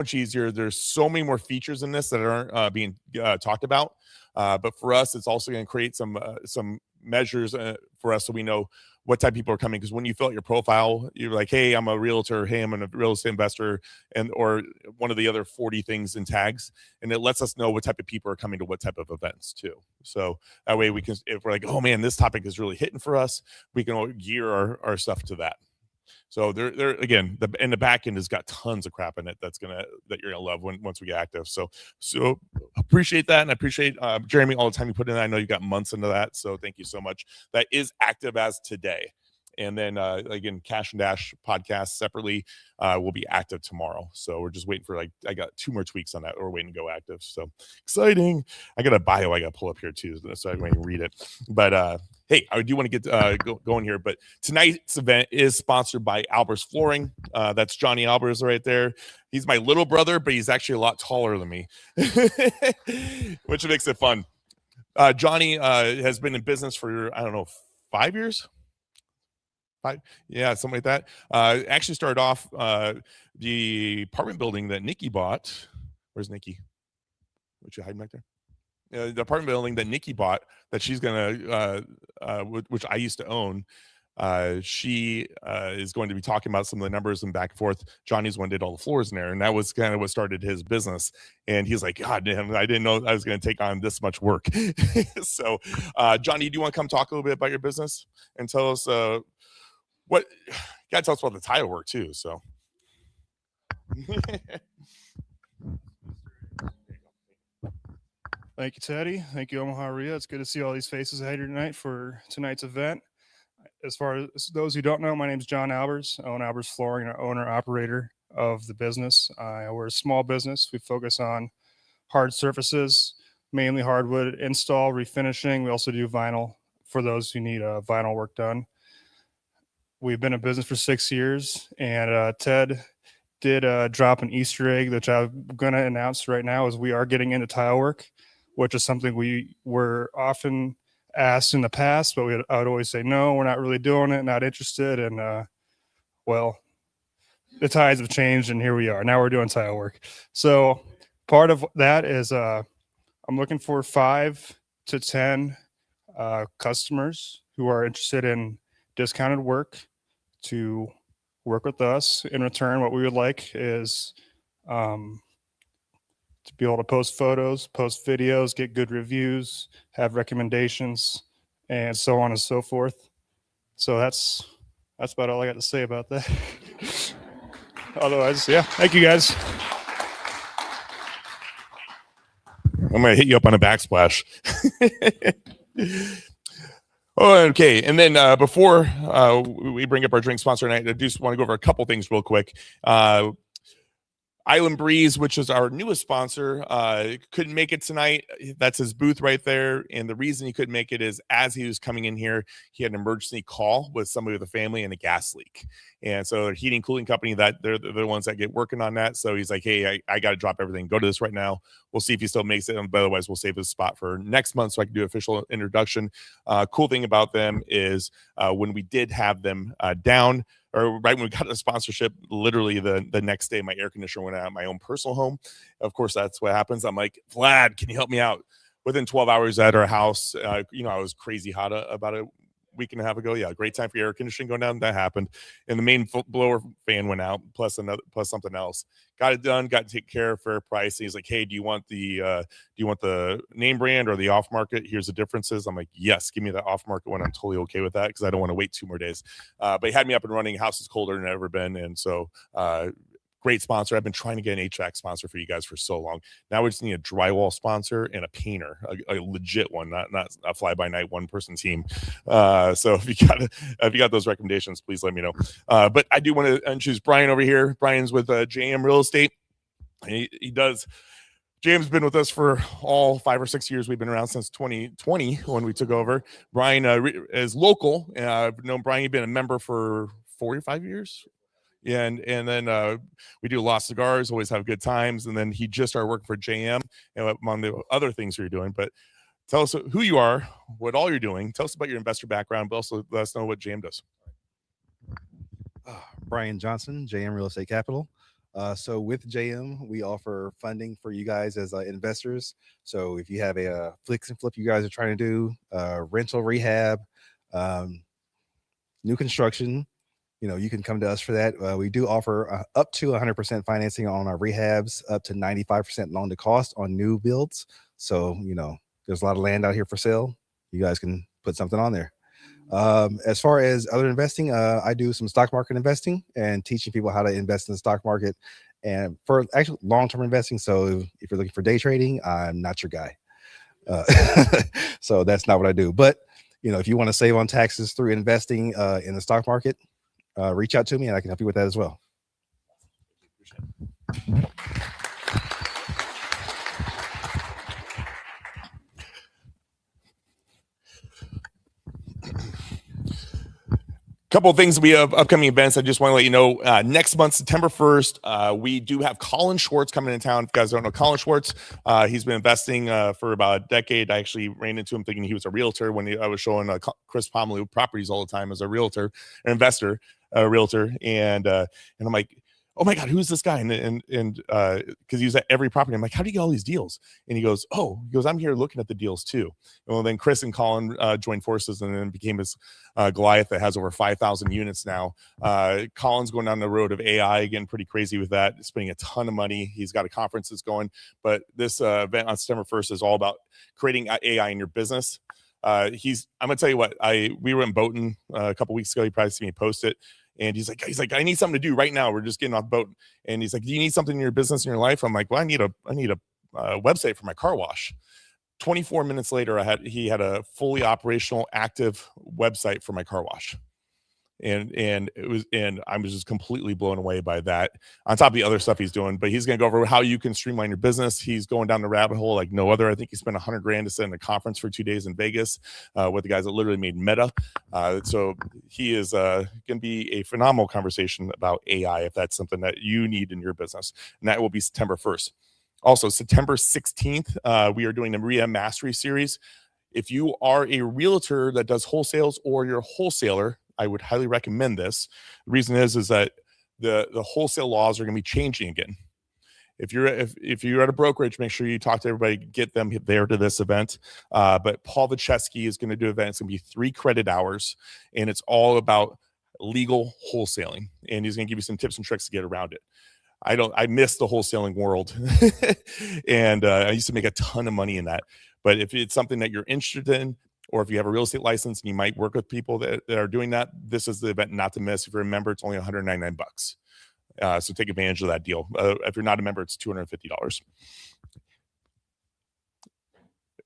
much easier. There's so many more features in this that aren't being talked about. But for us, it's also going to create some measures for us so we know what type of people are coming. Because when you fill out your profile, you're like, hey, I'm a realtor, hey, I'm a real estate investor, and or one of the other 40 things in tags, and it lets us know what type of people are coming to what type of events too. So that way we can, if we're like, oh man, this topic is really hitting for us, we can gear our stuff to that. So they're again, the back end has got tons of crap in it that you're gonna love once we get active. So appreciate that, and I appreciate Jeremy all the time you put in. I know you got months into that, so thank you so much. That is active as today. And then again, Cash and Dash podcast separately will be active tomorrow. So we're just waiting for I got 2 more tweaks on that. We're waiting to go active. So exciting! I got a bio I got to pull up here too, so I can read it. But hey, I do want to get going here. But tonight's event is sponsored by Albers Flooring. That's Johnny Albers right there. He's my little brother, but he's actually a lot taller than me, which makes it fun. Johnny has been in business for, I don't know, 5 years. Yeah, something like that. Actually started off the apartment building that Nikki bought. Where's Nikki? What you hiding back there? The apartment building that Nikki bought that she's gonna, which I used to own. She is going to be talking about some of the numbers and back and forth. Johnny's one did all the floors in there, and that was kind of what started his business. And he's like, God damn, I didn't know I was going to take on this much work. So, Johnny, do you want to come talk a little bit about your business and tell us what? You gotta tell us about the tile work too. So. Thank you, Teddy. Thank you, Omaha Ria. It's good to see all these faces here tonight for tonight's event. As far as those who don't know, my name is John Albers. I own Albers Flooring, and owner-operator of the business. We're a small business. We focus on hard surfaces, mainly hardwood install, refinishing. We also do vinyl for those who need vinyl work done. We've been in business for 6 years, and Ted did drop an Easter egg, which I'm going to announce right now, is we are getting into tile work, which is something we were often asked in the past, but I would always say, no, we're not really doing it, not interested. And well, the tides have changed, and here we are. Now we're doing tile work. So part of that is I'm looking for 5 to 10 customers who are interested in discounted work to work with us. In return, what we would like is to be able to post photos, post videos, get good reviews, have recommendations, and so on and so forth. So that's about all I got to say about that. Otherwise, yeah, thank you guys. I'm gonna hit you up on a backsplash. Okay, and then before we bring up our drink sponsor tonight, I just want to go over a couple things real quick. Island Breeze, which is our newest sponsor, couldn't make it tonight. That's his booth right there. And the reason he couldn't make it is as he was coming in here, he had an emergency call with somebody with a family and a gas leak. And so their heating cooling company, that they're the ones that get working on that. So he's like, hey, I got to drop everything. Go to this right now. We'll see if he still makes it. But otherwise, we'll save his spot for next month so I can do official introduction. Cool thing about them is when we did have them down, or right when we got the sponsorship, literally the next day, my air conditioner went out at my own personal home. Of course, that's what happens. I'm like, Vlad, can you help me out? Within 12 hours at our house, I was crazy hot about a week and a half ago. Yeah, great time for your air conditioning going down. That happened, and the main blower fan went out, plus something else. Got it done. Got to take care of fair price. And he's like, hey, do you want the name brand or the off market? Here's the differences. I'm like, yes, give me the off market one. I'm totally okay with that because I don't want to wait 2 more days. But he had me up and running. House is colder than ever been, and so great sponsor. I've been trying to get an HVAC sponsor for you guys for so long. Now we just need a drywall sponsor and a painter, a legit one, not a fly by night one person team. So if you got those recommendations, please let me know. But I do want to introduce Brian over here. Brian's with JM Real Estate. He does. James been with us for all 5 or 6 years. We've been around since 2020 when we took over. Brian is local. I've known Brian. You've been a member for 4 or 5 years. Yeah, and then we do Lost Cigars, always have good times. And then he just started working for JM and among the other things you're doing. But tell us who you are, what all you're doing. Tell us about your investor background, but also let us know what JM does. Brian Johnson, JM Real Estate Capital. So with JM, we offer funding for you guys as investors. So if you have a fix and flip you guys are trying to do, rental rehab, um, new construction, you can come to us for that. We do offer up to 100% financing on our rehabs, up to 95% loan to cost on new builds. So, there's a lot of land out here for sale. You guys can put something on there. As far as other investing, I do some stock market investing and teaching people how to invest in the stock market and for actual long-term investing. So if you're looking for day trading, I'm not your guy. So that's not what I do. But, if you want to save on taxes through investing in the stock market, reach out to me and I can help you with that as well. Couple of things we have upcoming events. I just want to let you know, next month, September 1st, we do have Colin Schwartz coming in town. If you guys don't know Colin Schwartz, he's been investing for about a decade. I actually ran into him thinking he was a realtor when I was showing Chris Pomeroy properties all the time as a realtor, an investor, a realtor. And I'm like, oh my God, who's this guy? And because he was at every property. I'm like, how do you get all these deals? And he goes, I'm here looking at the deals too. Well, then Chris and Colin joined forces and then became his Goliath that has over 5,000 units now. Colin's going down the road of AI, getting pretty crazy with that, spending a ton of money. He's got a conference that's going, but this event on September 1st is all about creating AI in your business. I'm gonna tell you what, we were in Boughton a couple weeks ago. You probably see me post it. And he's like, I need something to do right now. We're just getting off the boat. And he's like, do you need something in your business, in your life? I'm like, well, I need a website for my car wash. 24 minutes later, he had a fully operational, active website for my car wash. And I was just completely blown away by that, on top of the other stuff he's doing. But he's going to go over how you can streamline your business. He's going down the rabbit hole like no other. I think he spent $100,000 to sit in a conference for 2 days in Vegas with the guys that literally made Meta. So he is going to be a phenomenal conversation about AI if that's something that you need in your business. And that will be September 1st. Also, September 16th, we are doing the Maria Mastery series. If you are a realtor that does wholesales or you're a wholesaler, I would highly recommend this. The reason is that the wholesale laws are going to be changing again. If you're at a brokerage, make sure you talk to everybody, get them there to this event. But Paul Vacheski is going to do an event. It's going to be 3 credit hours, and it's all about legal wholesaling. And he's going to give you some tips and tricks to get around it. I miss the wholesaling world, and I used to make a ton of money in that. But if it's something that you're interested in, or if you have a real estate license and you might work with people that are doing that, this is the event not to miss. If you're a member, it's only $199. So take advantage of that deal. If you're not a member, it's $250.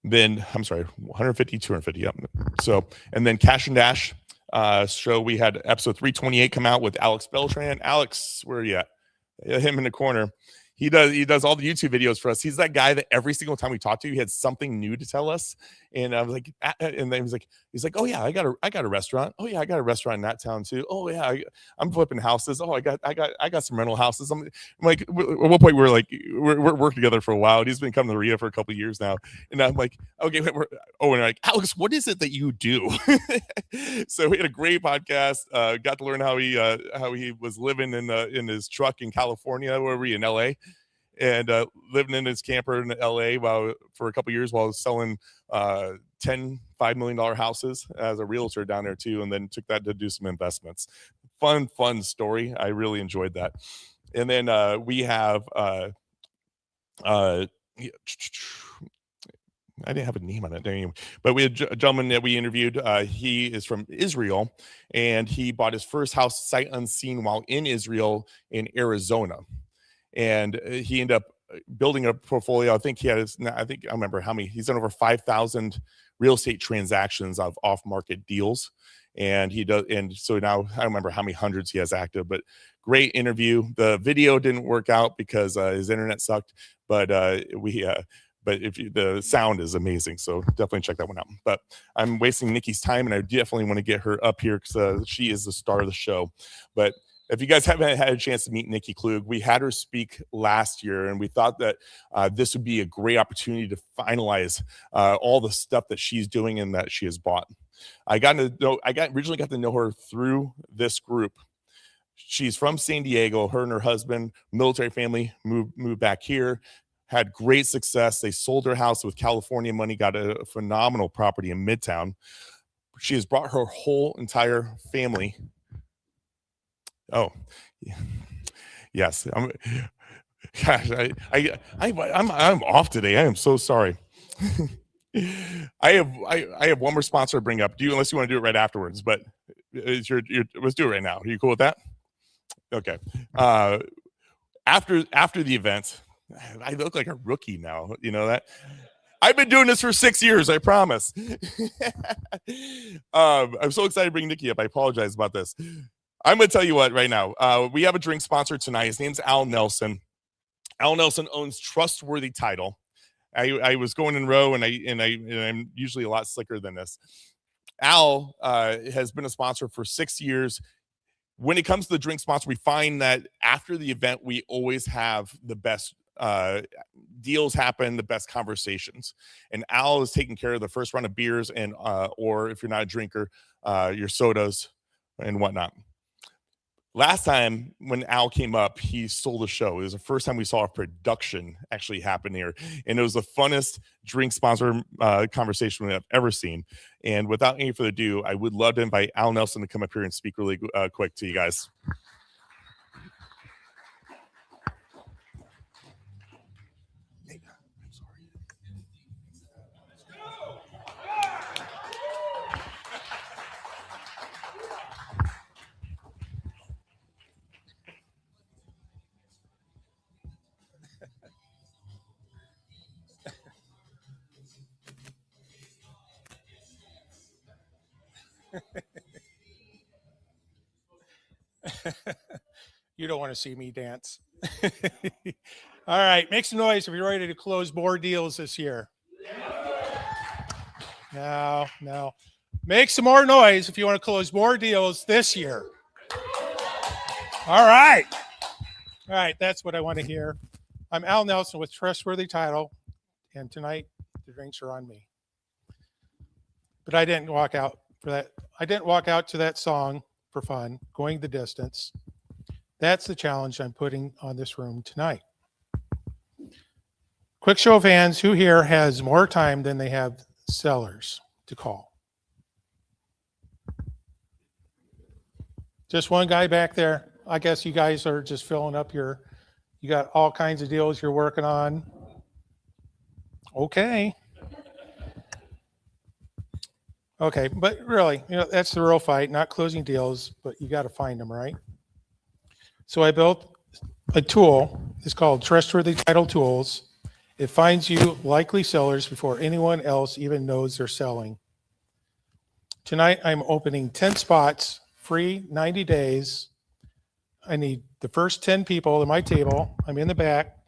Then, I'm sorry, 150, 250. Yep. So, and then Cash and Dash show, we had episode 328 come out with Alex Beltran. Alex, where are you at? Him in the corner. He does all the YouTube videos for us. He's that guy that every single time we talk to, he had something new to tell us. And I was like, and then he's like, oh yeah, I got a restaurant. Oh yeah, I got a restaurant in that town too. Oh yeah, I'm flipping houses. Oh, I got some rental houses. I'm like, at one point we're working together for a while. And he's been coming to Rio for a couple of years now. And I'm like, okay, and we're like, Alex, what is it that you do? So we had a great podcast. Got to learn how he was living in his truck in California. Where were we, in LA? And living in his camper in LA for a couple of years while selling 10 $5 million houses as a realtor down there too, and then took that to do some investments. Fun story. I really enjoyed that. And then we have I didn't have a name on it anyway, but we had a gentleman that we interviewed. He is from Israel, and he bought his first house sight unseen while in Israel in Arizona. And he ended up building a portfolio. I remember how many. He's done over 5,000 real estate transactions of off-market deals, and he does. And so now I don't remember how many hundreds he has active. But great interview. The video didn't work out because his internet sucked, but the sound is amazing, so definitely check that one out. But I'm wasting Nikki's time, and I definitely want to get her up here because she is the star of the show. But if you guys haven't had a chance to meet Nikki Klugh, we had her speak last year, and we thought that this would be a great opportunity to finalize all the stuff that she's doing and that she has bought. I originally got to know her through this group, She's from San Diego. Her and her husband, military family, moved back here, had great success. They sold their house with California money, got a phenomenal property in Midtown. She has brought her whole entire family. Oh, yes. Gosh, I'm off today. I am so sorry. I have one more sponsor to bring up. Unless you want to do it right afterwards, but it's let's do it right now. Are you cool with that? Okay. After the event, I look like a rookie now. You know that? I've been doing this for 6 years, I promise. I'm so excited to bring Nikki up. I apologize about this. I'm going to tell you what right now. We have a drink sponsor tonight. His name's Al Nelson. Al Nelson owns Trustworthy Title. I was going in row, and I'm usually a lot slicker than this. Al has been a sponsor for 6 years. When it comes to the drink sponsor, we find that after the event, we always have the best deals happen, the best conversations. And Al is taking care of the first round of beers and or if you're not a drinker, your sodas and whatnot. Last time when Al came up, he stole the show. It was the first time we saw a production actually happen here. And it was the funnest drink sponsor conversation I've ever seen. And without any further ado, I would love to invite Al Nelson to come up here and speak really quick to you guys. You don't want to see me dance. All right, make some noise if you're ready to close more deals this year. No. Make some more noise if you want to close more deals this year. All right, that's what I want to hear. I'm Al Nelson with Trustworthy Title, and tonight the drinks are on me. But I didn't walk out for that. I didn't walk out to that song for fun, going the distance. That's the challenge I'm putting on this room tonight. Quick show of hands, who here has more time than they have sellers to call? Just one guy back there. I guess you guys are just filling up you got all kinds of deals you're working on. Okay, but really, that's the real fight, not closing deals, but you got to find them, right? So I built a tool. It's called Trustworthy Title Tools. It finds you likely sellers before anyone else even knows they're selling. Tonight, I'm opening 10 spots, free 90 days. I need the first 10 people at my table. I'm in the back.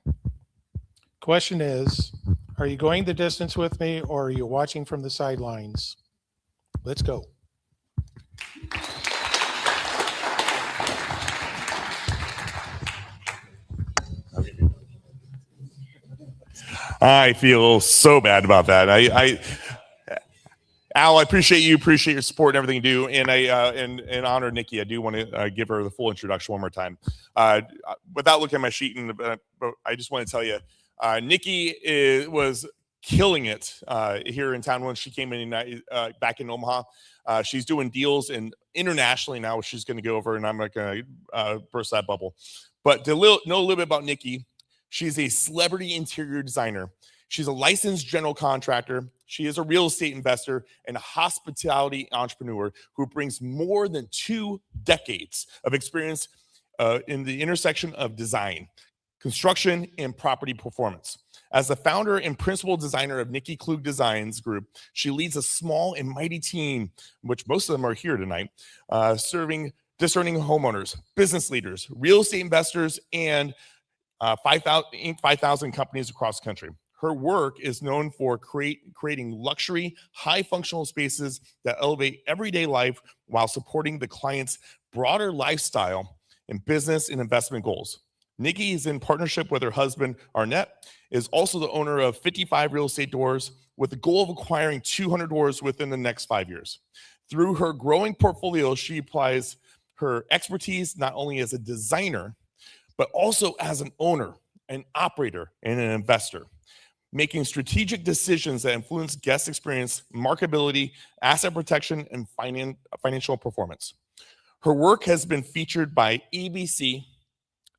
Question is, are you going the distance with me, or are you watching from the sidelines? Let's go. I feel so bad about that. Al, I appreciate your support and everything you do, and and honor Nikki. I do want to give her the full introduction one more time. Without looking at my sheet, I just want to tell you, Nikki was killing it here in town when she came in back in Omaha. She's doing deals internationally now. She's going to go over, and I'm not going to burst that bubble. But to know a little bit about Nikki, she's a celebrity interior designer. She's a licensed general contractor. She is a real estate investor and a hospitality entrepreneur who brings more than 2 decades of experience in the intersection of design, construction, and property performance. As the founder and principal designer of Nikki Klugh Designs Group, she leads a small and mighty team, which most of them are here tonight, serving discerning homeowners, business leaders, real estate investors, and 5,000 companies across the country. Her work is known for creating luxury, high-functional spaces that elevate everyday life while supporting the client's broader lifestyle and business and investment goals. Nikki is in partnership with her husband, Arnett, is also the owner of 55 real estate doors with the goal of acquiring 200 doors within the next 5 years. Through her growing portfolio, she applies her expertise not only as a designer, but also as an owner, an operator, and an investor, making strategic decisions that influence guest experience, marketability, asset protection, and financial performance. Her work has been featured by ABC,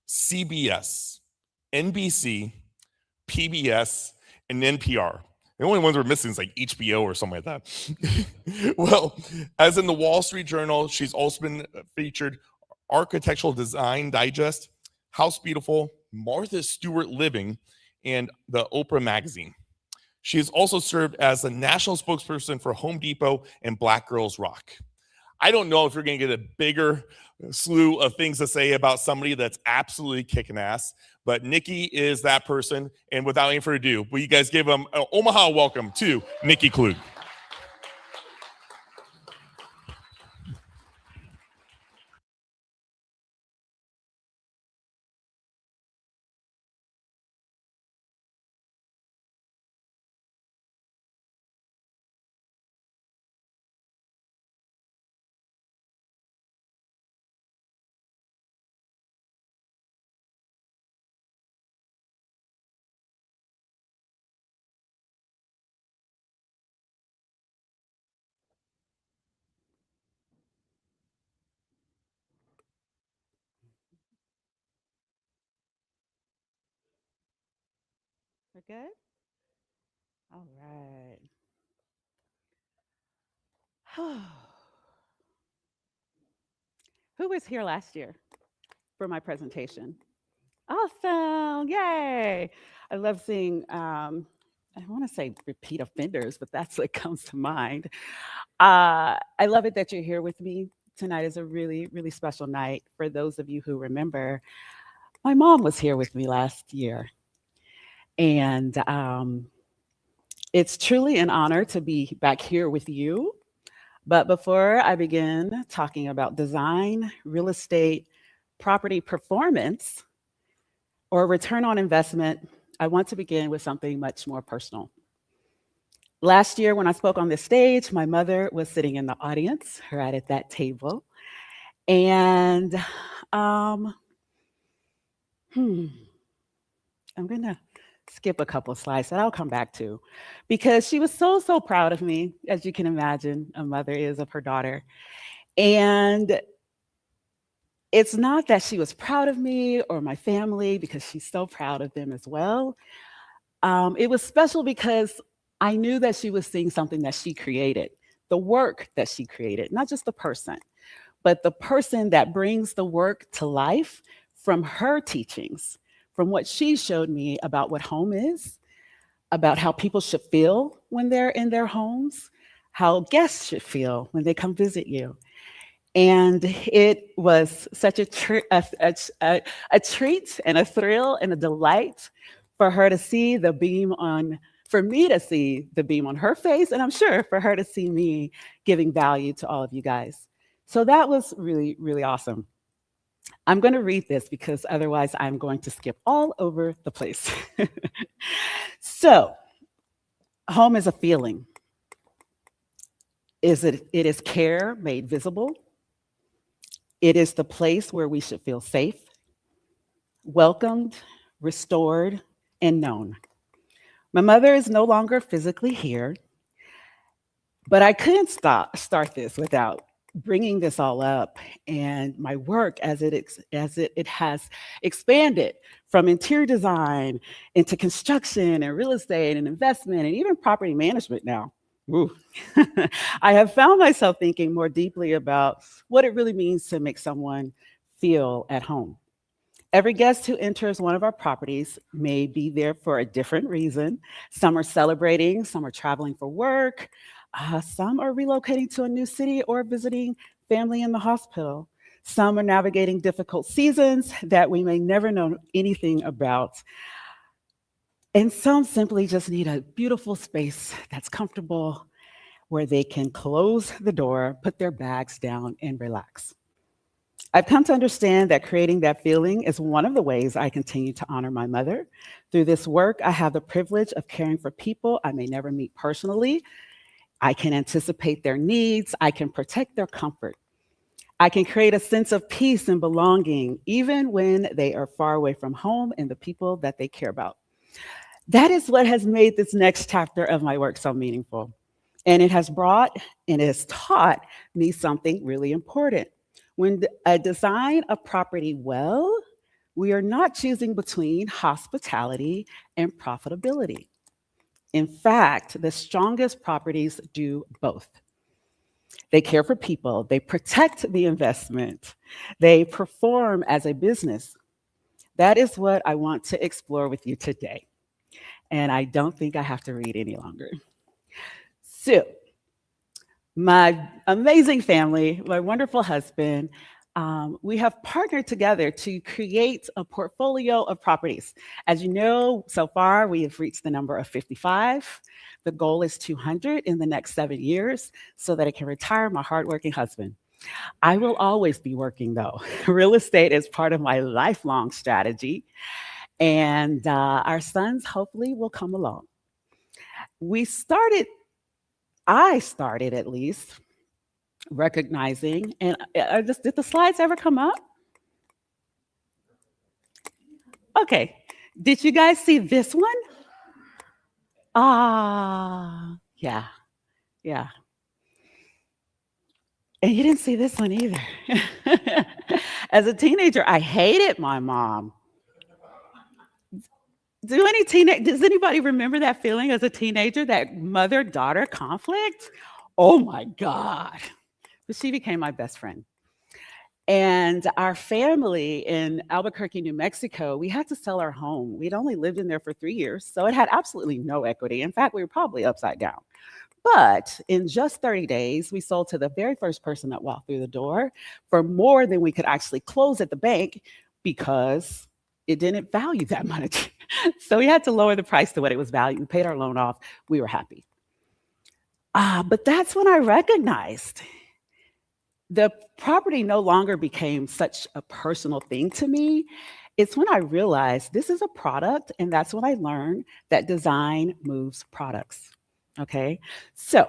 CBS, NBC, PBS, and NPR. The only ones we're missing is like HBO or something like that. Well, as in the Wall Street Journal, she's also been featured Architectural Design Digest, House Beautiful, Martha Stewart Living, and the Oprah Magazine. She has also served as the national spokesperson for Home Depot and Black Girls Rock. I don't know if you're going to get a bigger slew of things to say about somebody that's absolutely kicking ass, but Nikki is that person. And without any further ado, will you guys give them an Omaha welcome to Nikki Klugh? We're good? All right. Who was here last year for my presentation? Awesome. Yay. I love seeing, I want to say repeat offenders, but that's what comes to mind. I love it that you're here with me. Tonight is a really, really special night. For those of you who remember, my mom was here with me last year. And it's truly an honor to be back here with you. But before I begin talking about design, real estate, property performance, or return on investment, I want to begin with something much more personal. Last year, when I spoke on this stage, my mother was sitting in the audience, right at that table. And I'm going to skip a couple of slides that I'll come back to, because she was so, so proud of me, as you can imagine, a mother is of her daughter. And it's not that she was proud of me or my family, because she's so proud of them as well. It was special because I knew that she was seeing something that she created, the work that she created, not just the person, but the person that brings the work to life from her teachings, from what she showed me about what home is, about how people should feel when they're in their homes, how guests should feel when they come visit you. And it was such a treat and a thrill and a delight for her to see the beam on, for me to see the beam on her face, and I'm sure for her to see me giving value to all of you guys. So that was really, really awesome. I'm going to read this because otherwise I'm going to skip all over the place. So, home is a feeling. It is care made visible. It is the place where we should feel safe, welcomed, restored, and known. My mother is no longer physically here, but I couldn't start this without bringing this all up, and my work as it has expanded from interior design into construction and real estate and investment and even property management now. I have found myself thinking more deeply about what it really means to make someone feel at home. Every guest who enters one of our properties may be there for a different reason. Some are celebrating, some are traveling for work, some are relocating to a new city or visiting family in the hospital. Some are navigating difficult seasons that we may never know anything about. And some simply just need a beautiful space that's comfortable, where they can close the door, put their bags down, and relax. I've come to understand that creating that feeling is one of the ways I continue to honor my mother. Through this work, I have the privilege of caring for people I may never meet personally. I can anticipate their needs. I can protect their comfort. I can create a sense of peace and belonging, even when they are far away from home and the people that they care about. That is what has made this next chapter of my work so meaningful. And it has brought and it has taught me something really important. When I design a property well, we are not choosing between hospitality and profitability. In fact, the strongest properties do both. They care for people, they protect the investment, they perform as a business. That is what I want to explore with you today. And I don't think I have to read any longer. So, my amazing family, my wonderful husband, we have partnered together to create a portfolio of properties. As you know, so far we have reached the number of 55. The goal is 200 in the next 7 years so that I can retire my hardworking husband. I will always be working though. Real estate is part of my lifelong strategy, and our sons hopefully will come along. I started at least recognizing, and did the slides ever come up? Okay, did you guys see this one? Yeah. And you didn't see this one either. As a teenager, I hated my mom. Does anybody remember that feeling as a teenager, that mother-daughter conflict? Oh my God. But she became my best friend. And our family in Albuquerque, New Mexico, we had to sell our home. We'd only lived in there for 3 years, so it had absolutely no equity. In fact, we were probably upside down. But in just 30 days, we sold to the very first person that walked through the door for more than we could actually close at the bank because it didn't value that much. So we had to lower the price to what it was valued. We paid our loan off. We were happy. But that's when I recognized the property no longer became such a personal thing to me. It's when I realized this is a product, and that's when I learned that design moves products. Okay, so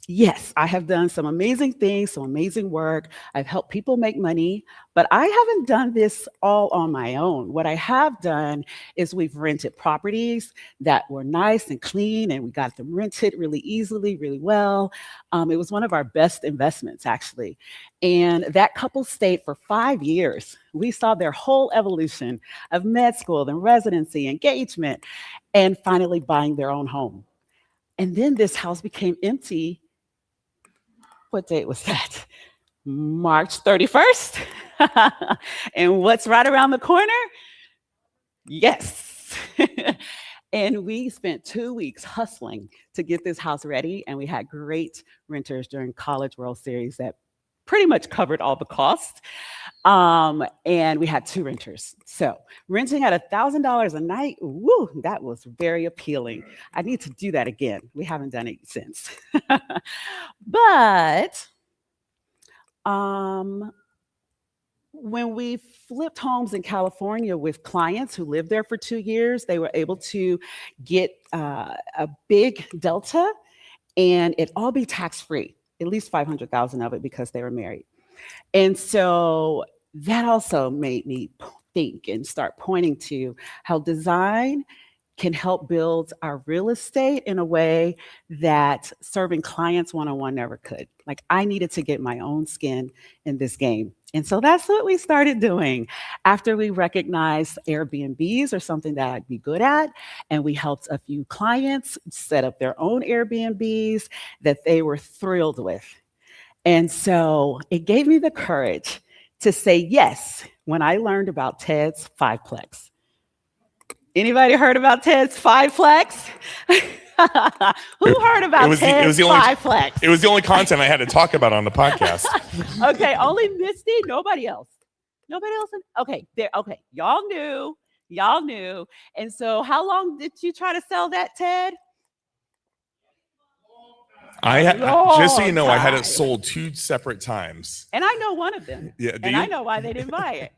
yes, I have done some amazing things, some amazing work. I've helped people make money, but I haven't done this all on my own. What I have done is we've rented properties that were nice and clean, and we got them rented really easily, really well. It was one of our best investments, actually. And that couple stayed for 5 years. We saw their whole evolution of med school, then residency, engagement, and finally buying their own home. And then this house became empty. What date was that? March 31st. And what's right around the corner? Yes. And we spent 2 weeks hustling to get this house ready. And we had great renters during College World Series that pretty much covered all the costs. And we had 2 renters. So renting at $1,000 a night, woo, that was very appealing. I need to do that again. We haven't done it since. But when we flipped homes in California with clients who lived there for 2 years, they were able to get a big delta and it all be tax-free, at least $500,000 of it because they were married. And so that also made me think and start pointing to how design can help build our real estate in a way that serving clients one-on-one never could. Like, I needed to get my own skin in this game. And so that's what we started doing after we recognized Airbnbs are something that I'd be good at. And we helped a few clients set up their own Airbnbs that they were thrilled with. And so it gave me the courage to say yes when I learned about Ted's 5-plex. Anybody heard about Ted's 5-plex? Who heard about Ted's 5-plex? It was the only content I had to talk about on the podcast. Okay, only Misty, nobody else. Nobody else? Okay, okay, y'all knew. And so how long did you try to sell that, Ted? Just so you know, I had it sold 2 separate times. And I know one of them. Yeah, and I know why they didn't buy it.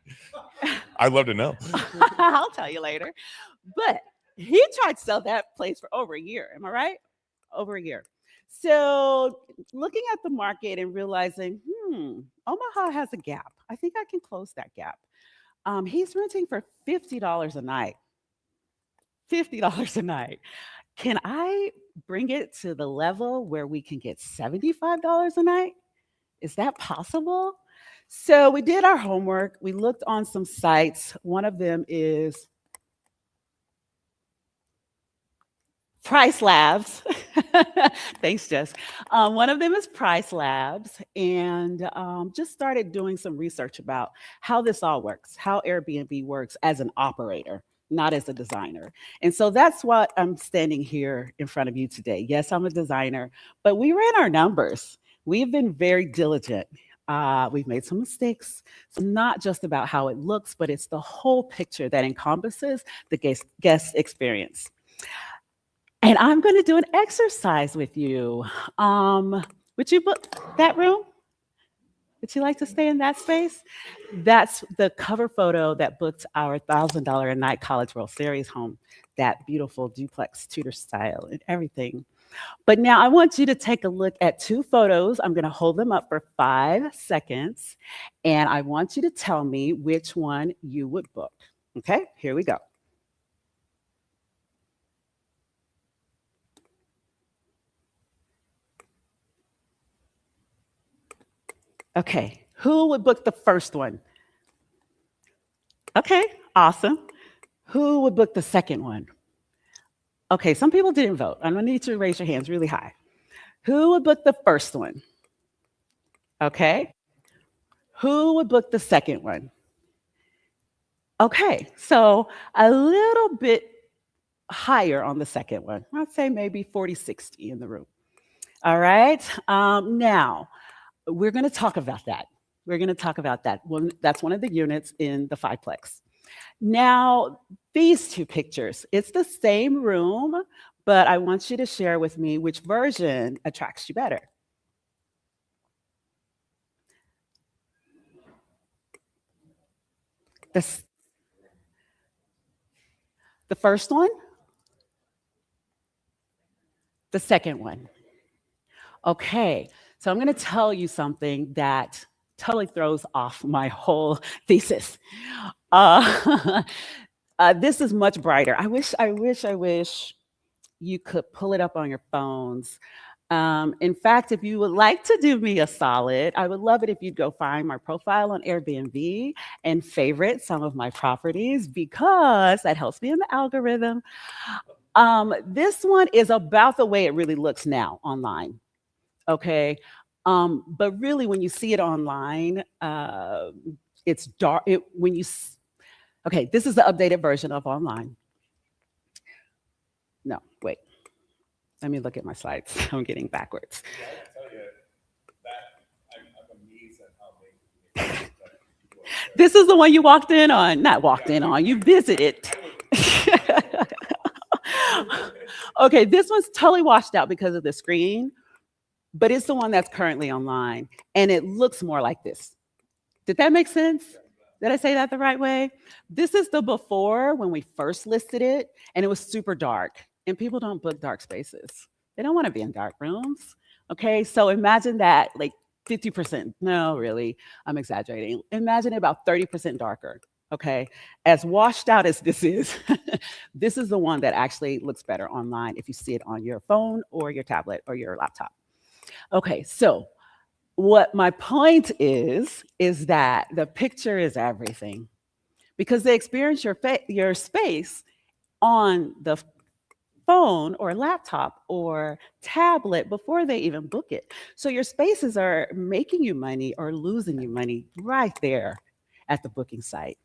I'd love to know. I'll tell you later. But he tried to sell that place for over a year. Am I right? Over a year. So looking at the market and realizing, Omaha has a gap. I think I can close that gap. He's renting for $50 a night. $50 a night. Can I bring it to the level where we can get $75 a night? Is that possible? So we did our homework. We looked on some sites. One of them is Price Labs. Thanks, Jess. One of them is Price Labs, and just started doing some research about how this all works, how Airbnb works as an operator, not as a designer. And so that's what I'm standing here in front of you today. Yes, I'm a designer, but we ran our numbers. We've been very diligent. We've made some mistakes. It's not just about how it looks, but it's the whole picture that encompasses the guest experience. And I'm going to do an exercise with you. Would you book that room? Would you like to stay in that space? That's the cover photo that booked our $1,000 a night College World Series home, that beautiful duplex Tudor style and everything. But now I want you to take a look at two photos. I'm going to hold them up for 5 seconds, and I want you to tell me which one you would book. Okay, here we go. Okay, who would book the first one? Okay, awesome. Who would book the second one? Okay, some people didn't vote. I'm gonna need you to raise your hands really high. Who would book the first one? Okay. Who would book the second one? Okay, so a little bit higher on the second one. I'd say maybe 40, 60 in the room. All right, now, we're going to talk about that. We're going to talk about that. That's one of the units in the fiveplex. Now, these two pictures, it's the same room, but I want you to share with me which version attracts you better. The first one? The second one. Okay, so I'm going to tell you something that totally throws off my whole thesis. This is much brighter. I wish you could pull it up on your phones. In fact, if you would like to do me a solid, I would love it if you'd go find my profile on Airbnb and favorite some of my properties, because that helps me in the algorithm. This one is about the way it really looks now online. Okay, but really when you see it online, it's dark. Okay, this is the updated version of online. No, wait. Let me look at my slides. I'm getting backwards. Yeah, I tell you that I'm amazed at how many This is the one you walked in on. Not walked in on, you visited. Okay, this one's totally washed out because of the screen, but it's the one that's currently online, and it looks more like this. Did that make sense? Did I say that the right way? This is the before when we first listed it, and it was super dark, and people don't book dark spaces. They don't want to be in dark rooms. Okay, so imagine that like 50%. No, really, I'm exaggerating. Imagine it about 30% darker. Okay, as washed out as this is, this is the one that actually looks better online if you see it on your phone or your tablet or your laptop. Okay, so what my point is that the picture is everything, because they experience your space on the phone or laptop or tablet before they even book it. So your spaces are making you money or losing you money right there at the booking site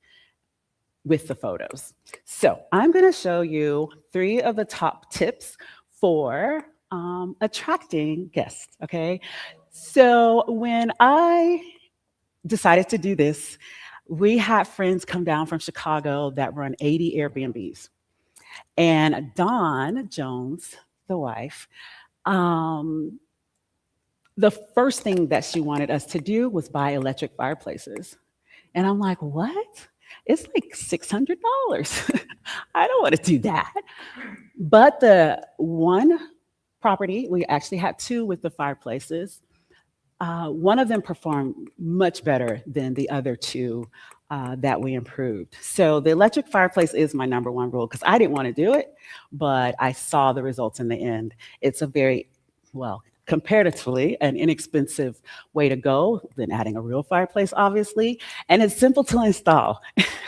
with the photos. So I'm going to show you 3 of the top tips for attracting guests, okay? So when I decided to do this, we had friends come down from Chicago that run 80 Airbnbs. And Dawn Jones, the wife, the first thing that she wanted us to do was buy electric fireplaces. And I'm like, what? It's like $600. I don't want to do that. But the one property, we actually had 2 with the fireplaces. One of them performed much better than the other two that we improved. So the electric fireplace is my number one rule because I didn't want to do it, but I saw the results in the end. It's a very, well, comparatively an inexpensive way to go than adding a real fireplace, obviously. And it's simple to install,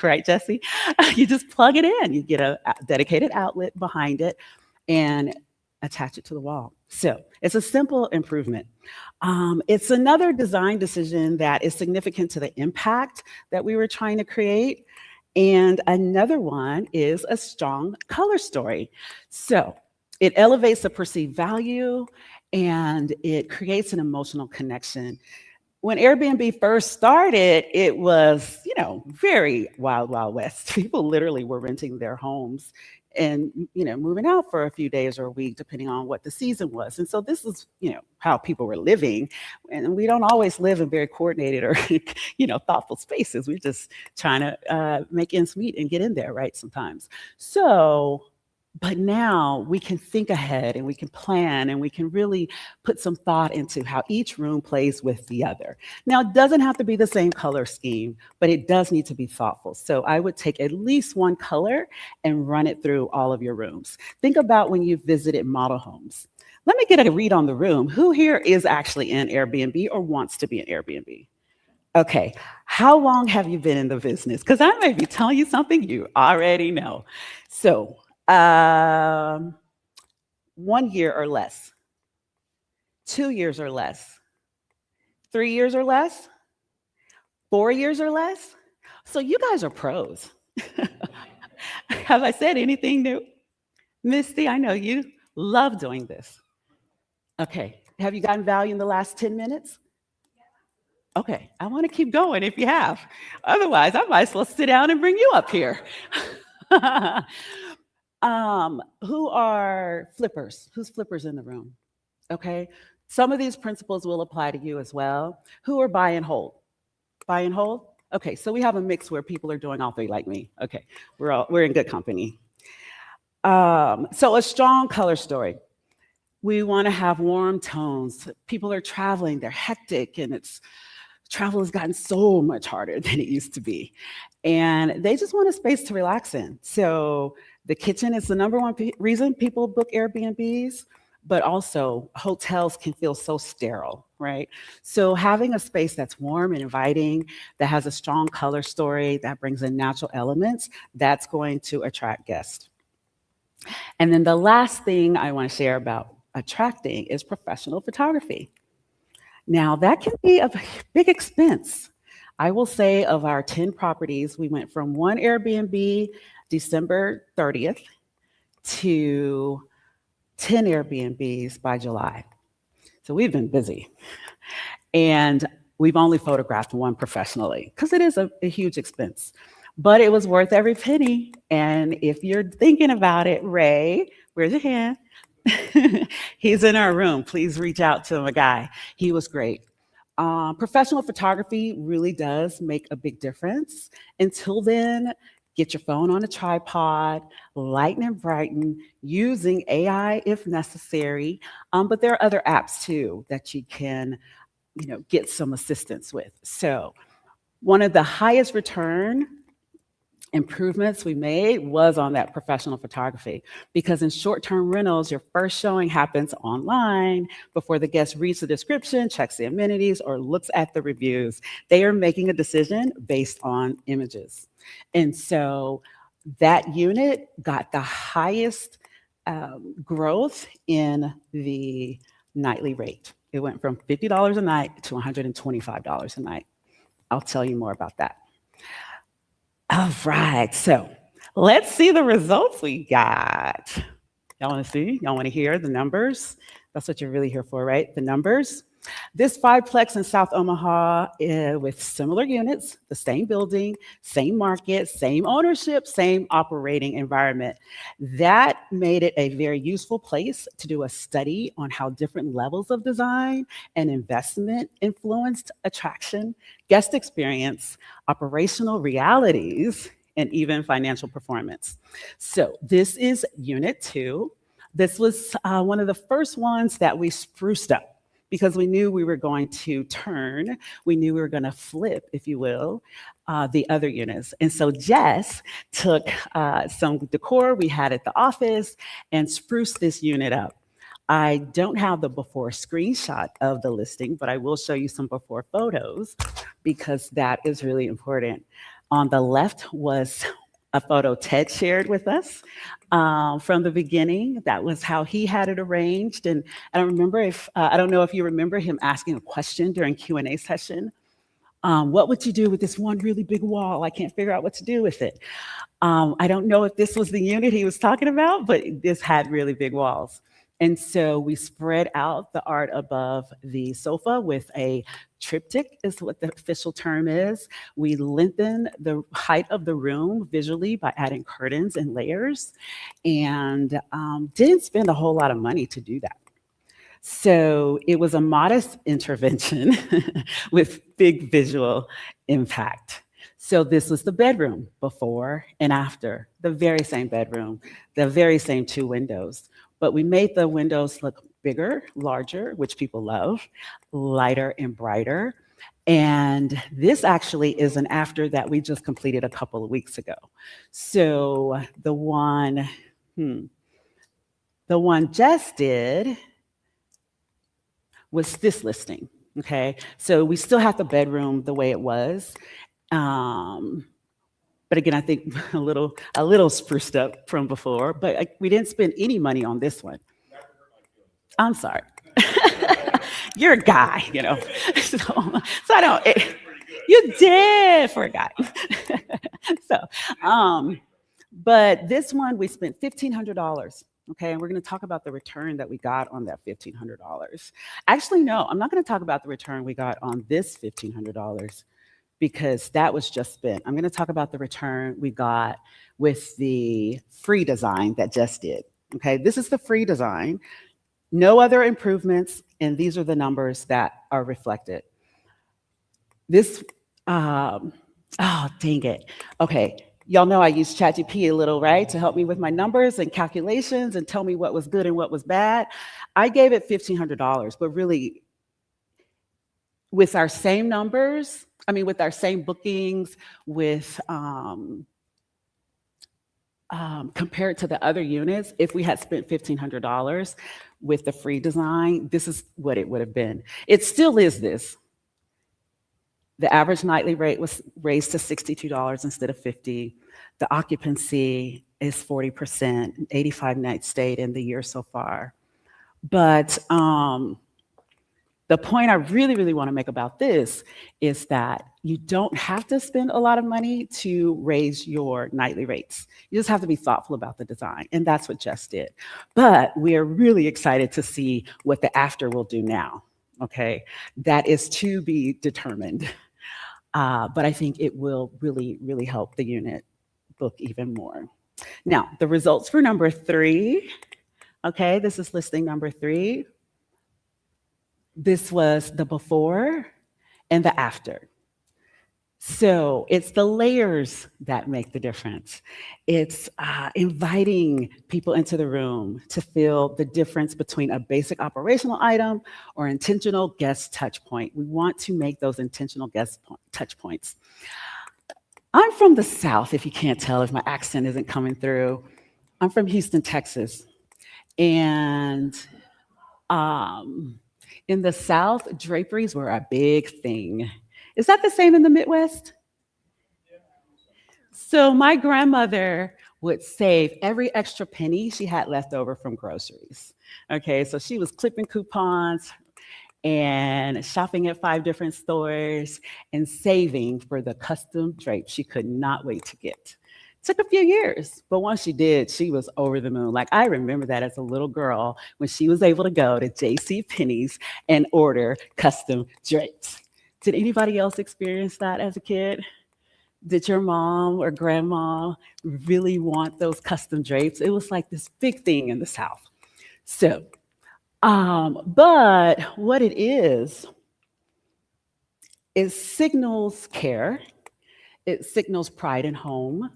right, Jesse? You just plug it in. You get a dedicated outlet behind it and attach it to the wall. So it's a simple improvement. It's another design decision that is significant to the impact that we were trying to create. And another one is a strong color story. So it elevates the perceived value and it creates an emotional connection. When Airbnb first started, it was, very wild, wild west. People literally were renting their homes and, moving out for a few days or a week, depending on what the season was. And so this is, how people were living. And we don't always live in very coordinated or, thoughtful spaces. We're just trying to make ends meet and get in there, right, sometimes. So, but now we can think ahead and we can plan and we can really put some thought into how each room plays with the other. Now, it doesn't have to be the same color scheme, but it does need to be thoughtful. So I would take at least one color and run it through all of your rooms. Think about when you visited model homes. Let me get a read on the room. Who here is actually in Airbnb or wants to be in Airbnb? Okay, how long have you been in the business? Because I may be telling you something you already know. So, 1 year or less, 2 years or less, 3 years or less, 4 years or less. So you guys are pros. Have I said anything new? Misty, I know you love doing this. Okay, have you gotten value in the last 10 minutes? Okay, I want to keep going if you have. Otherwise, I might as well sit down and bring you up here. Who are flippers? Who's flippers in the room? Okay. Some of these principles will apply to you as well. Who are buy and hold? Buy and hold? Okay, so we have a mix where people are doing all three like me. Okay, we're in good company. So a strong color story. We want to have warm tones. People are traveling, they're hectic, and travel has gotten so much harder than it used to be. And they just want a space to relax in. So the kitchen is the number one reason people book Airbnbs, but also hotels can feel so sterile, right? So having a space that's warm and inviting, that has a strong color story, that brings in natural elements, that's going to attract guests. And then the last thing I want to share about attracting is professional photography. Now, that can be a big expense. I will say of our 10 properties, we went from one Airbnb December 30th to 10 Airbnbs by July. So we've been busy. And we've only photographed one professionally because it is a huge expense. But it was worth every penny. And if you're thinking about it, Ray, where's your hand? He's in our room. Please reach out to a guy. He was great. Professional photography really does make a big difference. Until then, get your phone on a tripod, lighten and brighten, using AI if necessary. But there are other apps too that you can, get some assistance with. So one of the highest return improvements we made was on that professional photography, because in short-term rentals, your first showing happens online before the guest reads the description, checks the amenities, or looks at the reviews. They are making a decision based on images. And so that unit got the highest growth in the nightly rate. It went from $50 a night to $125 a night. I'll tell you more about that. All right, so let's see the results we got. Y'all want to see? Y'all want to hear the numbers? That's what you're really here for, right? The numbers. This fiveplex in South Omaha with similar units, the same building, same market, same ownership, same operating environment. That made it a very useful place to do a study on how different levels of design and investment influenced attraction, guest experience, operational realities, and even financial performance. So this is Unit 2. This was one of the first ones that we spruced up because we knew we were going to turn, we knew we were going to flip, if you will, the other units. And so Jess took some decor we had at the office and spruced this unit up. I don't have the before screenshot of the listing, but I will show you some before photos because that is really important. On the left was a photo Ted shared with us from the beginning. That was how he had it arranged. And I don't remember if, I don't know if you remember him asking a question during Q&A session. What would you do with this one really big wall? I can't figure out what to do with it. I don't know if this was the unit he was talking about, but this had really big walls. And so we spread out the art above the sofa with a triptych is what the official term is. We lengthen the height of the room visually by adding curtains and layers, and didn't spend a whole lot of money to do that. So it was a modest intervention with big visual impact. So this was the bedroom before and after, the very same bedroom, the very same 2 windows. But we made the windows look bigger, larger, which people love, lighter and brighter. And this actually is an after that we just completed a couple of weeks ago. So the one Jess did was this listing, okay? So we still have the bedroom the way it was. But again, I think a little spruced up from before, but we didn't spend any money on this one. I'm sorry. You're a guy, you know. So I don't, you did for a guy. So, but this one, we spent $1,500. Okay, and we're going to talk about the return that we got on that $1,500. Actually, no, I'm not going to talk about the return we got on this $1,500 because that was just spent. I'm going to talk about the return we got with the free design that Jess did. Okay, this is the free design. No other improvements, and these are the numbers that are reflected. This, oh, dang it. Okay. Y'all know I use ChatGPT a little, right, to help me with my numbers and calculations and tell me what was good and what was bad. I gave it $1,500, but really, with our same numbers, with our same bookings, with compared to the other units, if we had spent $1,500 with the free design, this is what it would have been. It still is this. The average nightly rate was raised to $62 instead of $50. The occupancy is 40%, 85 nights stayed in the year so far. But the point I really, really want to make about this is that you don't have to spend a lot of money to raise your nightly rates. You just have to be thoughtful about the design, and that's what Jess did. But we are really excited to see what the after will do now, okay? That is to be determined. But I think it will really, really help the unit book even more. Now, the results for number 3, okay, this is listing number 3. This was the before and the after. So it's the layers that make the difference. It's inviting people into the room to feel the difference between a basic operational item or intentional guest touch point. We want to make those intentional guest touch points. I'm from the South, if you can't tell, if my accent isn't coming through. I'm from Houston, Texas. And in the South, draperies were a big thing. Is that the same in the Midwest? So my grandmother would save every extra penny she had left over from groceries. Okay, so she was clipping coupons and shopping at 5 different stores and saving for the custom drape she could not wait to get. Took a few years, but once she did, she was over the moon. Like, I remember that as a little girl when she was able to go to JCPenney's and order custom drapes. Did anybody else experience that as a kid? Did your mom or grandma really want those custom drapes? It was like this big thing in the South. So, but what it is signals care. It signals pride in home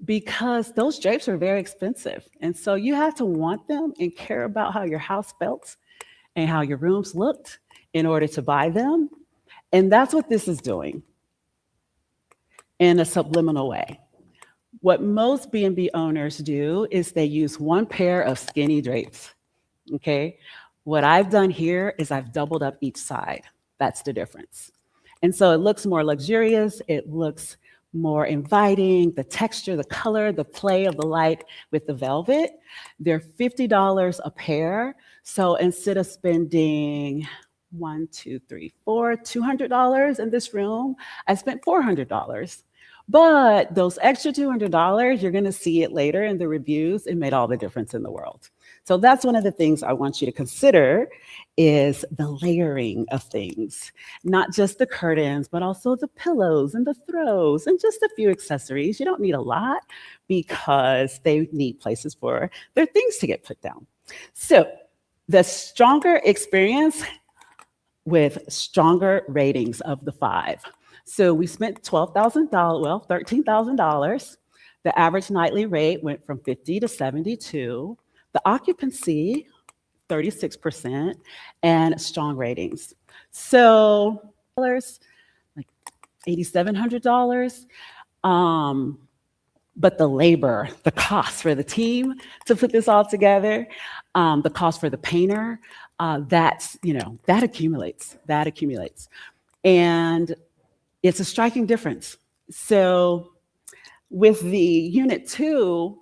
because those drapes are very expensive. And so you have to want them and care about how your house felt and how your rooms looked in order to buy them. And that's what this is doing in a subliminal way. What most B&B owners do is they use one pair of skinny drapes, okay? What I've done here is I've doubled up each side. That's the difference. And so it looks more luxurious, it looks more inviting, the texture, the color, the play of the light with the velvet. They're $50 a pair. So instead of spending $200 in this room, I spent $400. But those extra $200, you're gonna see it later in the reviews, it made all the difference in the world. So that's one of the things I want you to consider is the layering of things, not just the curtains, but also the pillows and the throws and just a few accessories. You don't need a lot because they need places for their things to get put down. So the stronger experience with stronger ratings of the 5. So we spent $12,000, well, $13,000. The average nightly rate went from 50 to 72. The occupancy, 36%, and strong ratings. So, like $8,700. But the labor, the cost for the team to put this all together, the cost for the painter, that accumulates. And it's a striking difference. So with the unit 2,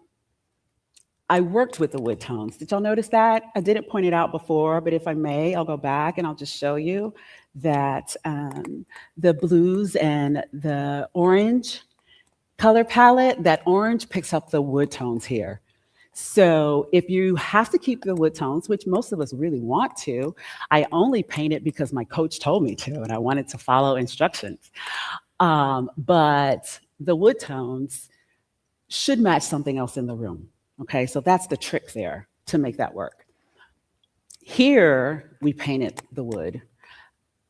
I worked with the wood tones. Did y'all notice that? I didn't point it out before, but if I may, I'll go back and I'll just show you that the blues and the orange color palette, that orange picks up the wood tones here. So if you have to keep the wood tones, which most of us really want to, I only paint it because my coach told me to, and I wanted to follow instructions. But the wood tones should match something else in the room. Okay, so that's the trick there to make that work. Here, we painted the wood,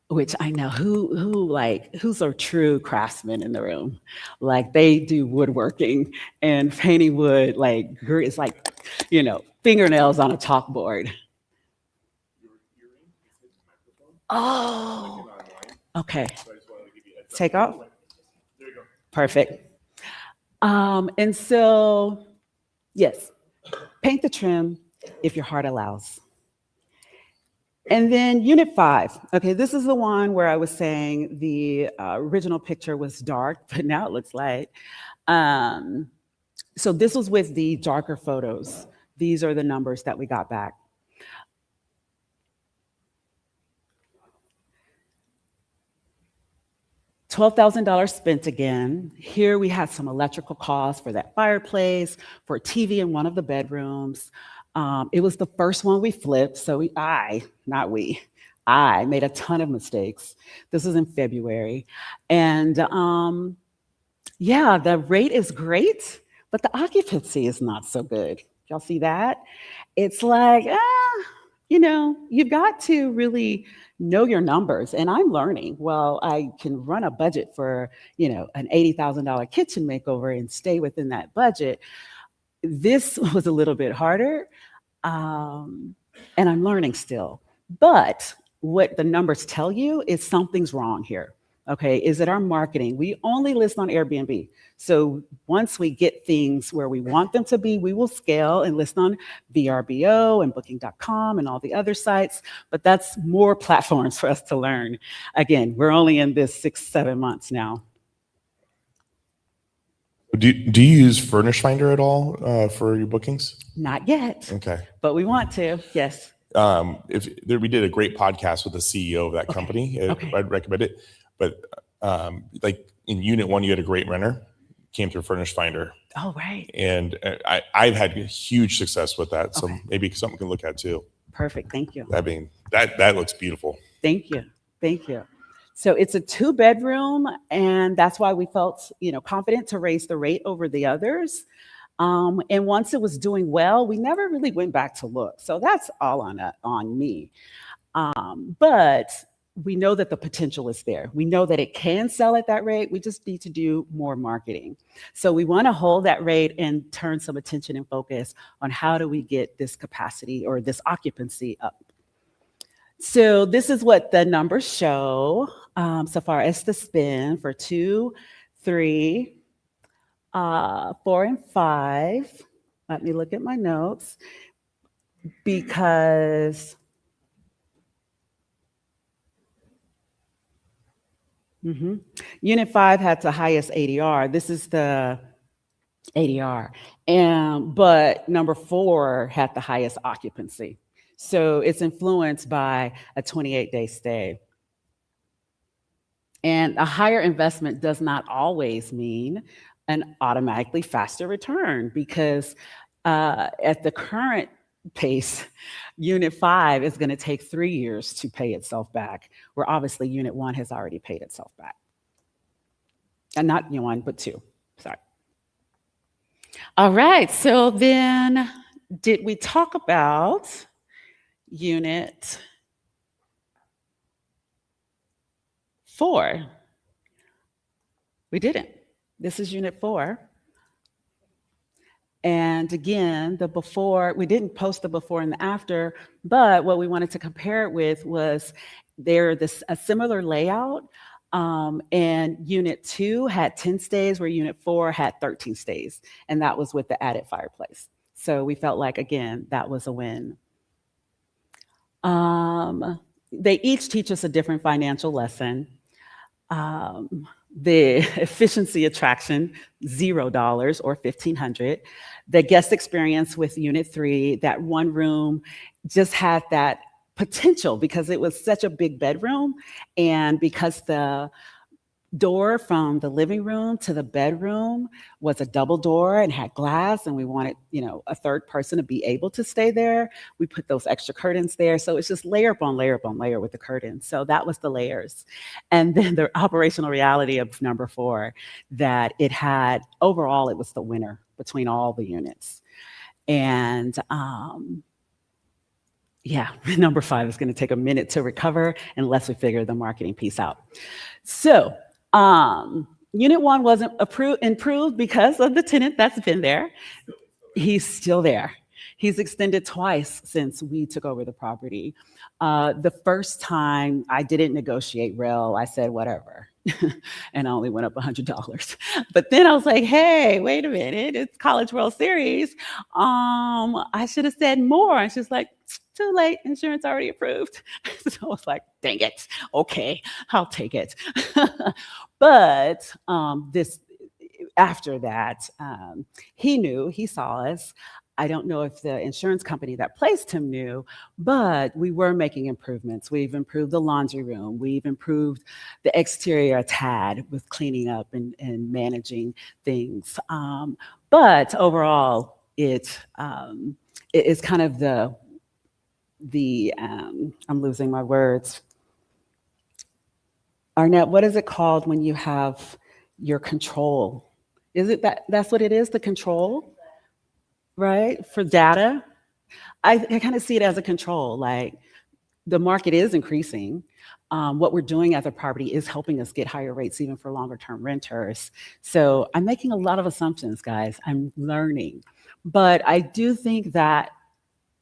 which I know who's a true craftsman in the room. Like they do woodworking and painting wood, like it's like, fingernails on a chalkboard. Oh, okay. Take off? There you go. Perfect. And so, yes, paint the trim if your heart allows. And then unit 5. Okay, this is the one where I was saying the original picture was dark, but now it looks light. So this was with the darker photos. These are the numbers that we got back. $12,000 spent again. Here we had some electrical costs for that fireplace, for a TV in one of the bedrooms. It was the first one we flipped, so I made a ton of mistakes. This is in February. And the rate is great, but the occupancy is not so good. Y'all see that? It's like, you've got to really know your numbers. And I'm learning. Well, I can run a budget for, an $80,000 kitchen makeover and stay within that budget. This was a little bit harder, and I'm learning still. But what the numbers tell you is something's wrong here. Okay, is it our marketing? We only list on Airbnb. So once we get things where we want them to be, we will scale and list on VRBO and Booking.com and all the other sites. But that's more platforms for us to learn. Again, we're only in this 6-7 months now. Do you use Furnish Finder at all for your bookings? Not yet. Okay. But we want to, yes. We did a great podcast with the CEO of that company. Okay. I'd recommend it. But like in unit 1, you had a great renter, came through Furnish Finder. Oh, right. And I've had huge success with that. So maybe something we can look at too. Perfect. Thank you. I mean, that looks beautiful. Thank you. So it's a 2-bedroom, and that's why we felt, confident to raise the rate over the others. And once it was doing well, we never really went back to look. So that's all on me. But we know that the potential is there. We know that it can sell at that rate. We just need to do more marketing. So we want to hold that rate and turn some attention and focus on how do we get this capacity or this occupancy up. So this is what the numbers show so far as the spend for 2, 3, 4, and 5. Let me look at my notes because Unit 5 had the highest ADR. This is the ADR. But number 4 had the highest occupancy. So it's influenced by a 28-day stay. And a higher investment does not always mean an automatically faster return, because at the current pace, Unit 5 is going to take 3 years to pay itself back, where obviously Unit 1 has already paid itself back. And not Unit 1, but 2. Sorry. All right. So then, did we talk about Unit 4? We didn't. This is Unit 4. And again, the before, we didn't post the before and the after, but what we wanted to compare it with was a similar layout. And Unit 2 had 10 stays, where Unit 4 had 13 stays. And that was with the added fireplace. So we felt like, again, that was a win. They each teach us a different financial lesson. The efficiency attraction, $0 or $1,500. The guest experience with Unit 3, that one room just had that potential because it was such a big bedroom, and because the door from the living room to the bedroom was a double door and had glass, and we wanted, a third person to be able to stay there. We put those extra curtains there. So it's just layer upon layer upon layer with the curtains. So that was the layers. And then the operational reality of number 4, that it had, overall, it was the winner between all the units. And number 5 is going to take a minute to recover unless we figure the marketing piece out. So Unit 1 wasn't improved because of the tenant that's been there. He's still there. He's extended twice since we took over the property. The first time I didn't negotiate rail, I said, whatever. And I only went up $100. But then I was like, hey, wait a minute, it's College World Series. I should have said more. And she's like, too late, insurance already approved. So I was like, dang it, okay, I'll take it. But after that, he saw us. I don't know if the insurance company that placed him knew, but we were making improvements. We've improved the laundry room. We've improved the exterior a tad with cleaning up and managing things. But overall, it is kind of I'm losing my words. Arnett, what is it called when you have your control? Is it that's what it is, the control? Right, for data? I kind of see it as a control, like the market is increasing. What we're doing as a property is helping us get higher rates even for longer term renters. So I'm making a lot of assumptions, guys. I'm learning. But I do think that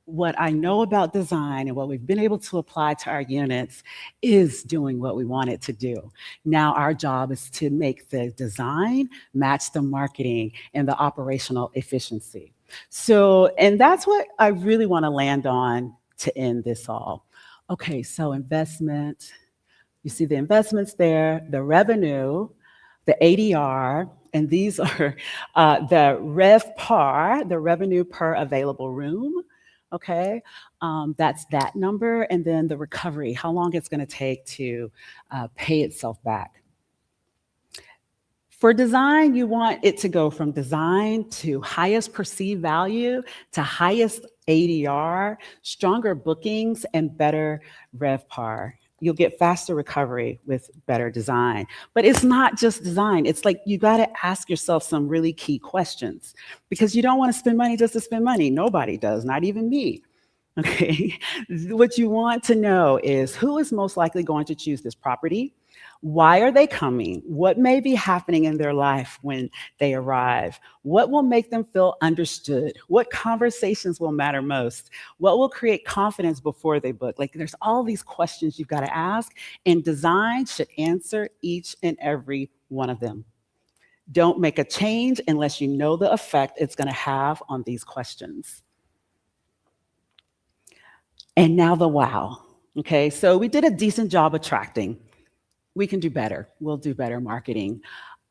what I know about design and what we've been able to apply to our units is doing what we want it to do. Now our job is to make the design match the marketing and the operational efficiency. So, and that's what I really want to land on to end this all. Okay, so investment, you see the investments there, the revenue, the ADR, and these are the RevPAR, the revenue per available room. Okay, that's that number, and then the recovery, how long it's going to take to pay itself back. For design, you want it to go from design to highest perceived value to highest ADR, stronger bookings, and better RevPAR. You'll get faster recovery with better design. But it's not just design. It's like you got to ask yourself some really key questions, because you don't want to spend money just to spend money. Nobody does, not even me. Okay. What you want to know is who is most likely going to choose this property? Why are they coming? What may be happening in their life when they arrive? What will make them feel understood? What conversations will matter most? What will create confidence before they book? Like, there's all these questions you've got to ask, and design should answer each and every one of them. Don't make a change unless you know the effect it's going to have on these questions. And now the wow. Okay, so we did a decent job attracting. We can do better. We'll do better marketing.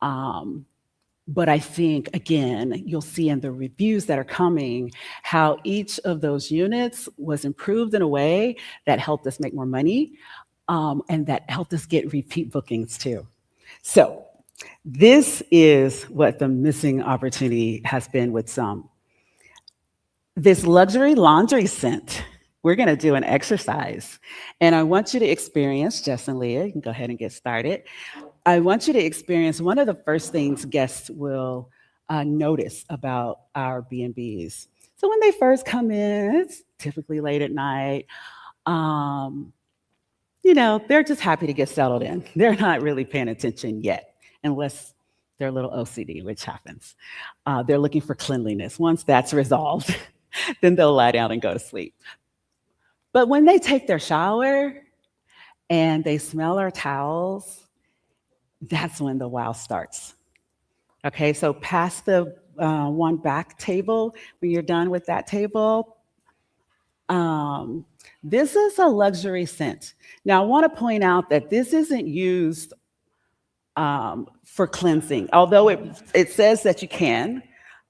But I think, again, you'll see in the reviews that are coming how each of those units was improved in a way that helped us make more money, and that helped us get repeat bookings too. So this is what the missing opportunity has been with some. This luxury laundry scent. We're going to do an exercise, and I want you to experience, Jess and Leah, you can go ahead and get started. I want you to experience one of the first things guests will notice about our B&Bs. So when they first come in, it's typically late at night. They're just happy to get settled in. They're not really paying attention yet, unless they're a little OCD, which happens. They're looking for cleanliness. Once that's resolved, then they'll lie down and go to sleep. But when they take their shower and they smell our towels, that's when the wow starts. Okay, so pass the one back table when you're done with that table. This is a luxury scent. Now, I want to point out that this isn't used for cleansing, although it says that you can.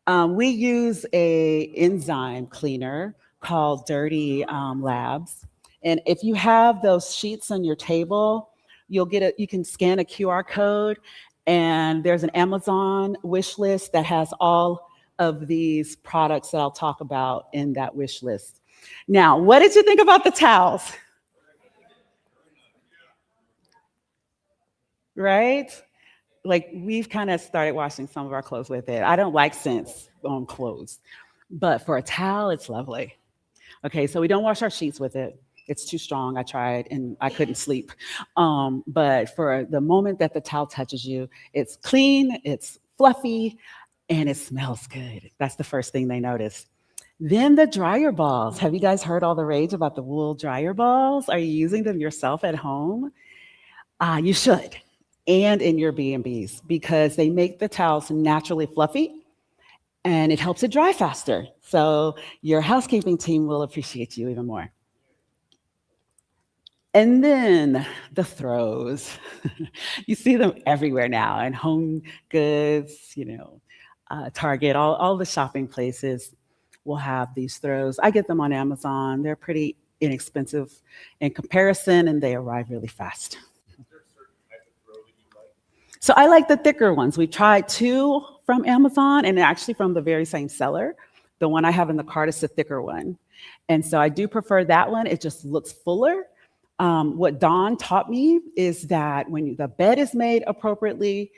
We use a enzyme cleaner called Dirty Labs. And if you have those sheets on your table, you can scan a QR code, and there's an Amazon wish list that has all of these products that I'll talk about in that wish list. Now, what did you think about the towels? Right? Like, we've kind of started washing some of our clothes with it. I don't like scents on clothes, but for a towel, it's lovely. Okay, so we don't wash our sheets with it. It's too strong. I tried and I couldn't sleep. But for the moment that the towel touches you, it's clean, it's fluffy, and it smells good. That's the first thing they notice. Then the dryer balls. Have you guys heard all the rage about the wool dryer balls? Are you using them yourself at home? You should, and in your B&Bs, because they make the towels naturally fluffy, and it helps it dry faster. So your housekeeping team will appreciate you even more. And then the throws. You see them everywhere now in Home Goods, Target, all the shopping places will have these throws. I get them on Amazon. They're pretty inexpensive in comparison, and they arrive really fast. So I like the thicker ones. We tried 2 from Amazon, and actually from the very same seller. The one I have in the cart is the thicker one. And so I do prefer that one. It just looks fuller. What Dawn taught me is that when the bed is made appropriately,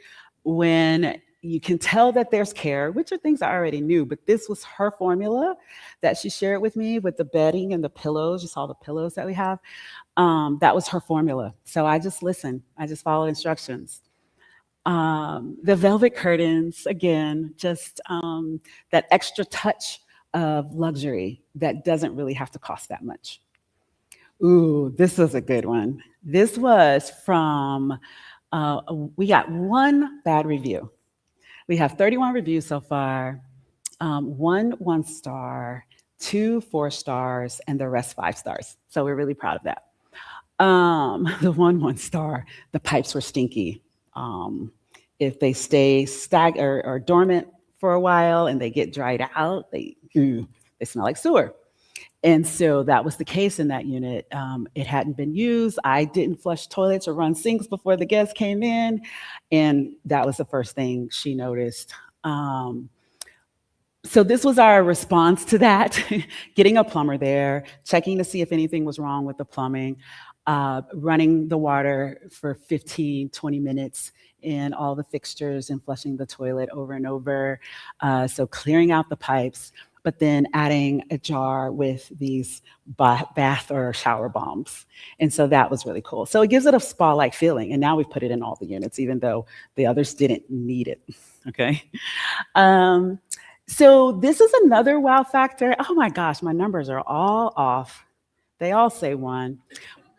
when you can tell that there's care, which are things I already knew, but this was her formula that she shared with me with the bedding and the pillows. You saw the pillows that we have. That was her formula. So I just listened. I just followed instructions. The velvet curtains, again, just that extra touch of luxury that doesn't really have to cost that much. Ooh, this was a good one. This was from, we got 1 bad review. We have 31 reviews so far, 1 1-star, 2 4-stars, and the rest 5 stars. So we're really proud of that. The 1 1-star, the pipes were stinky. If they stay or dormant for a while and they get dried out, they smell like sewer. And so that was the case in that unit. It hadn't been used. I didn't flush toilets or run sinks before the guests came in. And that was the first thing she noticed. So this was our response to that, getting a plumber there, checking to see if anything was wrong with the plumbing, running the water for 15, 20 minutes in all the fixtures and flushing the toilet over and over. So clearing out the pipes. but then adding a jar with these bath or shower bombs. And so that was really cool. So it gives it a spa-like feeling. And now we've put it in all the units, even though the others didn't need it. Okay. So this is another wow factor. Oh my gosh, my numbers are all off. They all say 1,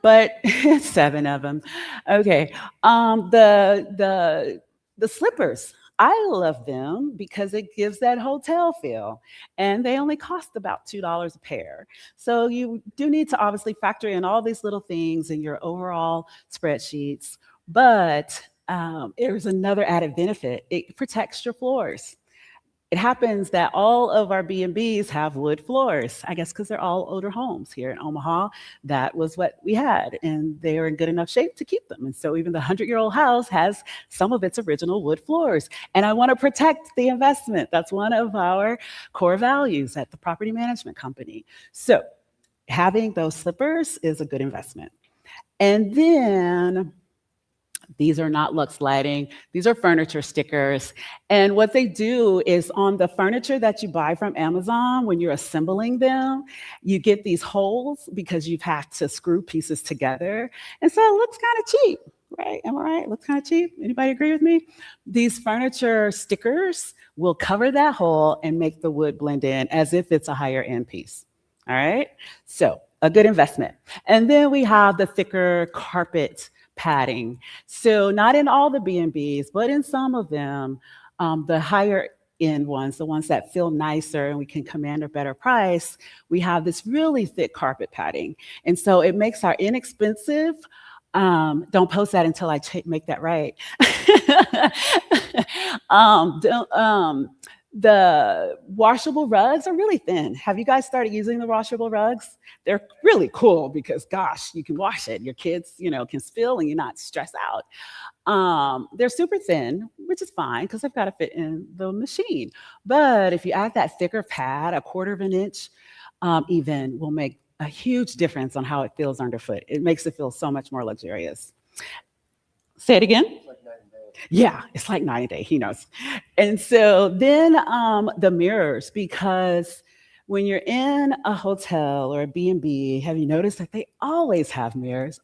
but 7 of them. Okay. The slippers. I love them because it gives that hotel feel, and they only cost about $2 a pair. So you do need to obviously factor in all these little things in your overall spreadsheets, but there's another added benefit. It protects your floors. It happens that all of our B&Bs have wood floors, I guess because they're all older homes here in Omaha. That was what we had, and they are in good enough shape to keep them. And so even the 100-year-old house has some of its original wood floors. And I want to protect the investment. That's one of our core values at the property management company. So having those slippers is a good investment. And then these are not Lux lighting. These are furniture stickers. And what they do is on the furniture that you buy from Amazon, when you're assembling them, you get these holes because you've had to screw pieces together. And so it looks kind of cheap, right? Am I right? Looks kind of cheap. Anybody agree with me? These furniture stickers will cover that hole and make the wood blend in as if it's a higher end piece. All right? So a good investment. And then we have the thicker carpet padding. So not in all the B&Bs, but in some of them, the higher end ones, the ones that feel nicer and we can command a better price, we have this really thick carpet padding. And so it makes our inexpensive, don't post that until I make that right. The washable rugs are really thin. Have you guys started using the washable rugs? They're really cool because, gosh, you can wash it. Your kids, can spill and you're not stressed out. They're super thin, which is fine because they've got to fit in the machine. But if you add that thicker pad, 1/4 of an inch, even will make a huge difference on how it feels underfoot. It makes it feel so much more luxurious. Say it again. Yeah, it's like 9 a day, he knows. And so then the mirrors, because when you're in a hotel or a B&B, have you noticed that they always have mirrors,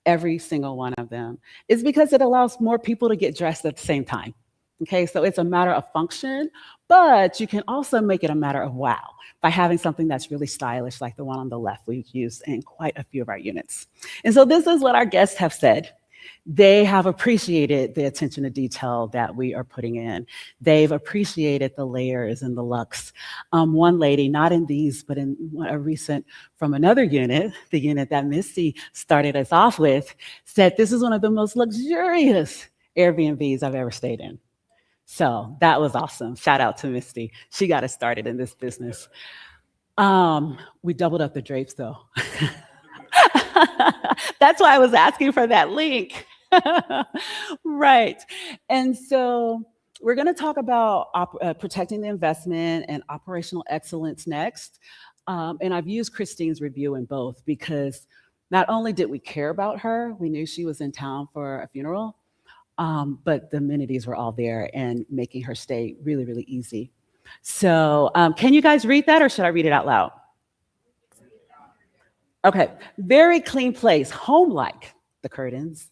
every single one of them? It's because it allows more people to get dressed at the same time. Okay, so it's a matter of function, but you can also make it a matter of wow by having something that's really stylish like the one on the left we've used in quite a few of our units. And so this is what our guests have said. They have appreciated the attention to detail that we are putting in. They've appreciated the layers and the luxe. One lady, not in these, but in a recent from another unit, the unit that Misty started us off with, said this is one of the most luxurious Airbnbs I've ever stayed in. So that was awesome. Shout out to Misty. She got us started in this business. We doubled up the drapes though. That's why I was asking for that link. Right. And so we're going to talk about protecting the investment and operational excellence next. And I've used Christine's review in both because not only did we care about her, we knew she was in town for a funeral, but the amenities were all there and making her stay really, really easy. So can you guys read that or should I read it out loud? Okay, very clean place, home-like, the curtains.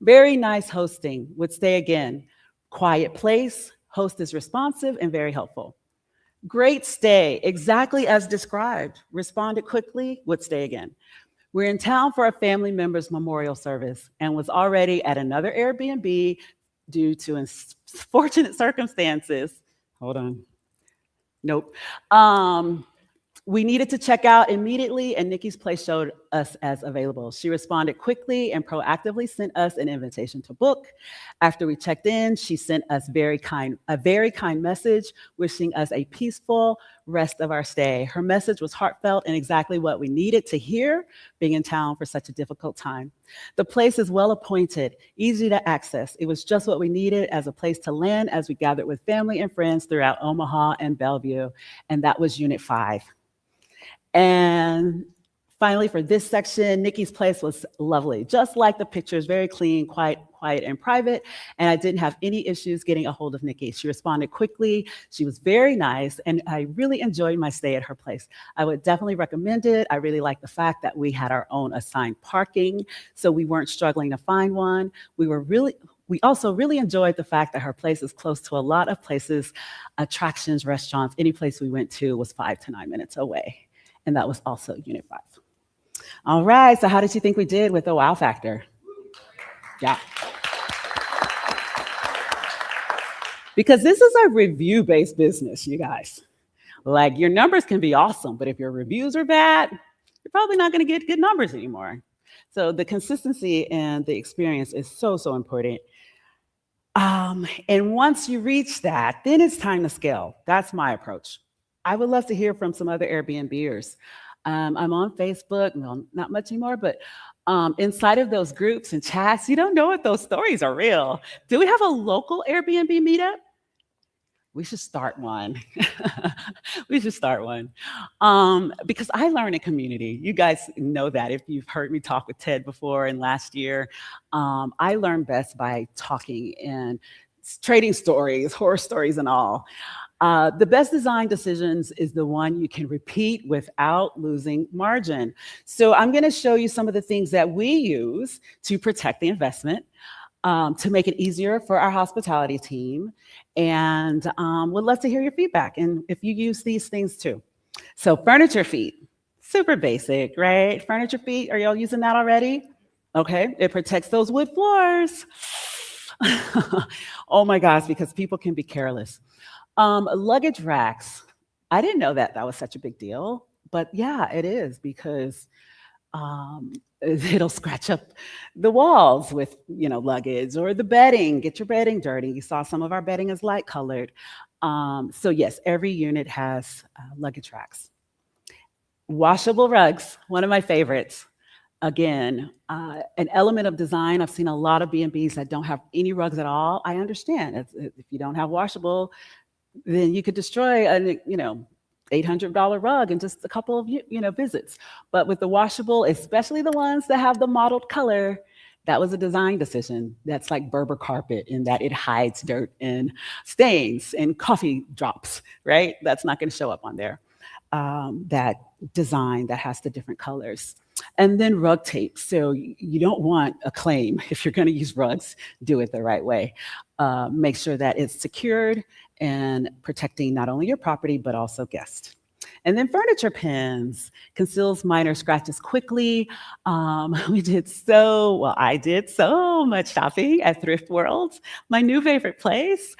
Very nice hosting, would stay again. Quiet place, host is responsive and very helpful. Great stay, exactly as described. Responded quickly, would stay again. We're in town for a family member's memorial service and was already at another Airbnb due to unfortunate circumstances. Hold on. Nope. We needed to check out immediately, and Nikki's place showed us as available. She responded quickly and proactively sent us an invitation to book. After we checked in, she sent us a very kind message, wishing us a peaceful rest of our stay. Her message was heartfelt and exactly what we needed to hear, being in town for such a difficult time. The place is well appointed, easy to access. It was just what we needed as a place to land as we gathered with family and friends throughout Omaha and Bellevue, and that was Unit 5. And Finally, for this section, Nikki's place was lovely, just like the pictures, very clean, quiet, and private. And I didn't have any issues getting a hold of Nikki. She responded quickly. She was very nice, and I really enjoyed my stay at her place. I would definitely recommend it. I really like the fact that we had our own assigned parking, so we weren't struggling to find one. We also really enjoyed the fact that her place is close to a lot of places, attractions, restaurants. Any place we went to was 5 to 9 minutes away. And that was also Unit 5. All right, so how did you think we did with the wow factor? Yeah. Because this is a review-based business, you guys. Like, your numbers can be awesome, but if your reviews are bad, you're probably not gonna get good numbers anymore. So the consistency and the experience is so, so important. And once you reach that, then it's time to scale. That's my approach. I would love to hear from some other Airbnbers. I'm on Facebook, well, not much anymore, but inside of those groups and chats, you don't know if those stories are real. Do we have a local Airbnb meetup? We should start one. We should start one. Because I learn in community. You guys know that if you've heard me talk with Ted before and last year. I learn best by talking and trading stories, horror stories and all. The best design decisions is the one you can repeat without losing margin. So I'm gonna show you some of the things that we use to protect the investment, to make it easier for our hospitality team. And would love to hear your feedback and if you use these things too. So furniture feet, super basic, right? Furniture feet, are y'all using that already? Okay, it protects those wood floors. Oh my gosh, because people can be careless. Luggage racks, I didn't know that that was such a big deal, but yeah, it is because it'll scratch up the walls with, luggage, or the bedding, get your bedding dirty. You saw some of our bedding is light colored. So yes, every unit has luggage racks. Washable rugs, one of my favorites. Again, an element of design. I've seen a lot of B&Bs that don't have any rugs at all. I understand if you don't have washable, then you could destroy a, $800 rug in just a couple of, visits. But with the washable, especially the ones that have the mottled color, that was a design decision. That's like Berber carpet in that it hides dirt and stains and coffee drops, right? That's not going to show up on there. That design that has the different colors. And then rug tape. So you don't want a claim. If you're going to use rugs, do it the right way. Make sure that it's secured and protecting not only your property, but also guests. And then furniture pins conceals minor scratches quickly. I did so much shopping at Thrift World, my new favorite place,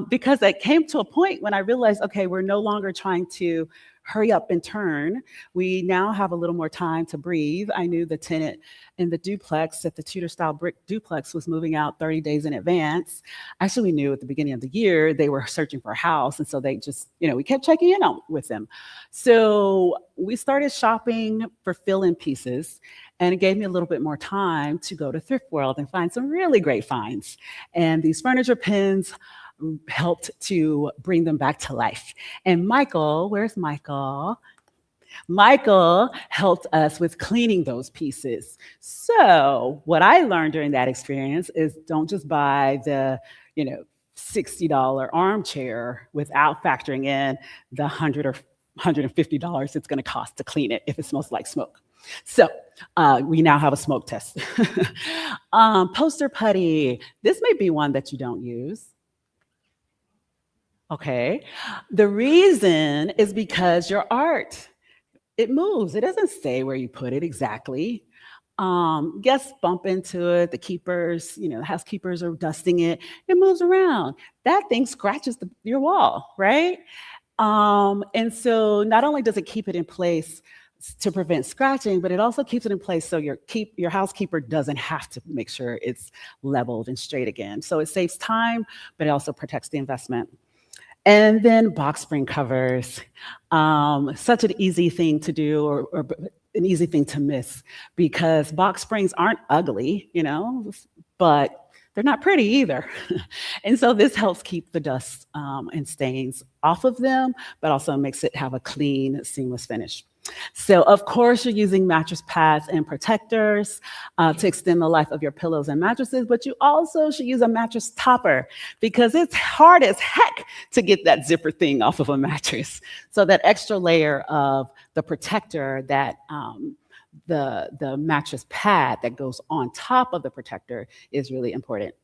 because it came to a point when I realized, okay, we're no longer trying to hurry up and turn. We now have a little more time to breathe. I knew the tenant in the duplex, at the Tudor style brick duplex, was moving out 30 days in advance. Actually, we knew at the beginning of the year they were searching for a house. And so they just, we kept checking in with them. So we started shopping for fill-in pieces, and it gave me a little bit more time to go to Thrift World and find some really great finds. And these furniture pins helped to bring them back to life. And Michael, where's Michael? Michael helped us with cleaning those pieces. So what I learned during that experience is don't just buy the, $60 armchair without factoring in the $100 or $150 it's going to cost to clean it if it smells like smoke. So we now have a smoke test. Poster putty. This may be one that you don't use. Okay, the reason is because your art, it moves. It doesn't stay where you put it exactly. Guests bump into it. The keepers, the housekeepers are dusting it. It moves around. That thing scratches your wall, right? And so not only does it keep it in place to prevent scratching, but it also keeps it in place so your housekeeper doesn't have to make sure it's leveled and straight again. So it saves time, but it also protects the investment. And then box spring covers, such an easy thing to do or an easy thing to miss, because box springs aren't ugly, but they're not pretty either. And so this helps keep the dust and stains off of them, but also makes it have a clean, seamless finish. So of course you're using mattress pads and protectors to extend the life of your pillows and mattresses, but you also should use a mattress topper because it's hard as heck to get that zipper thing off of a mattress. So that extra layer of the protector that the mattress pad that goes on top of the protector is really important.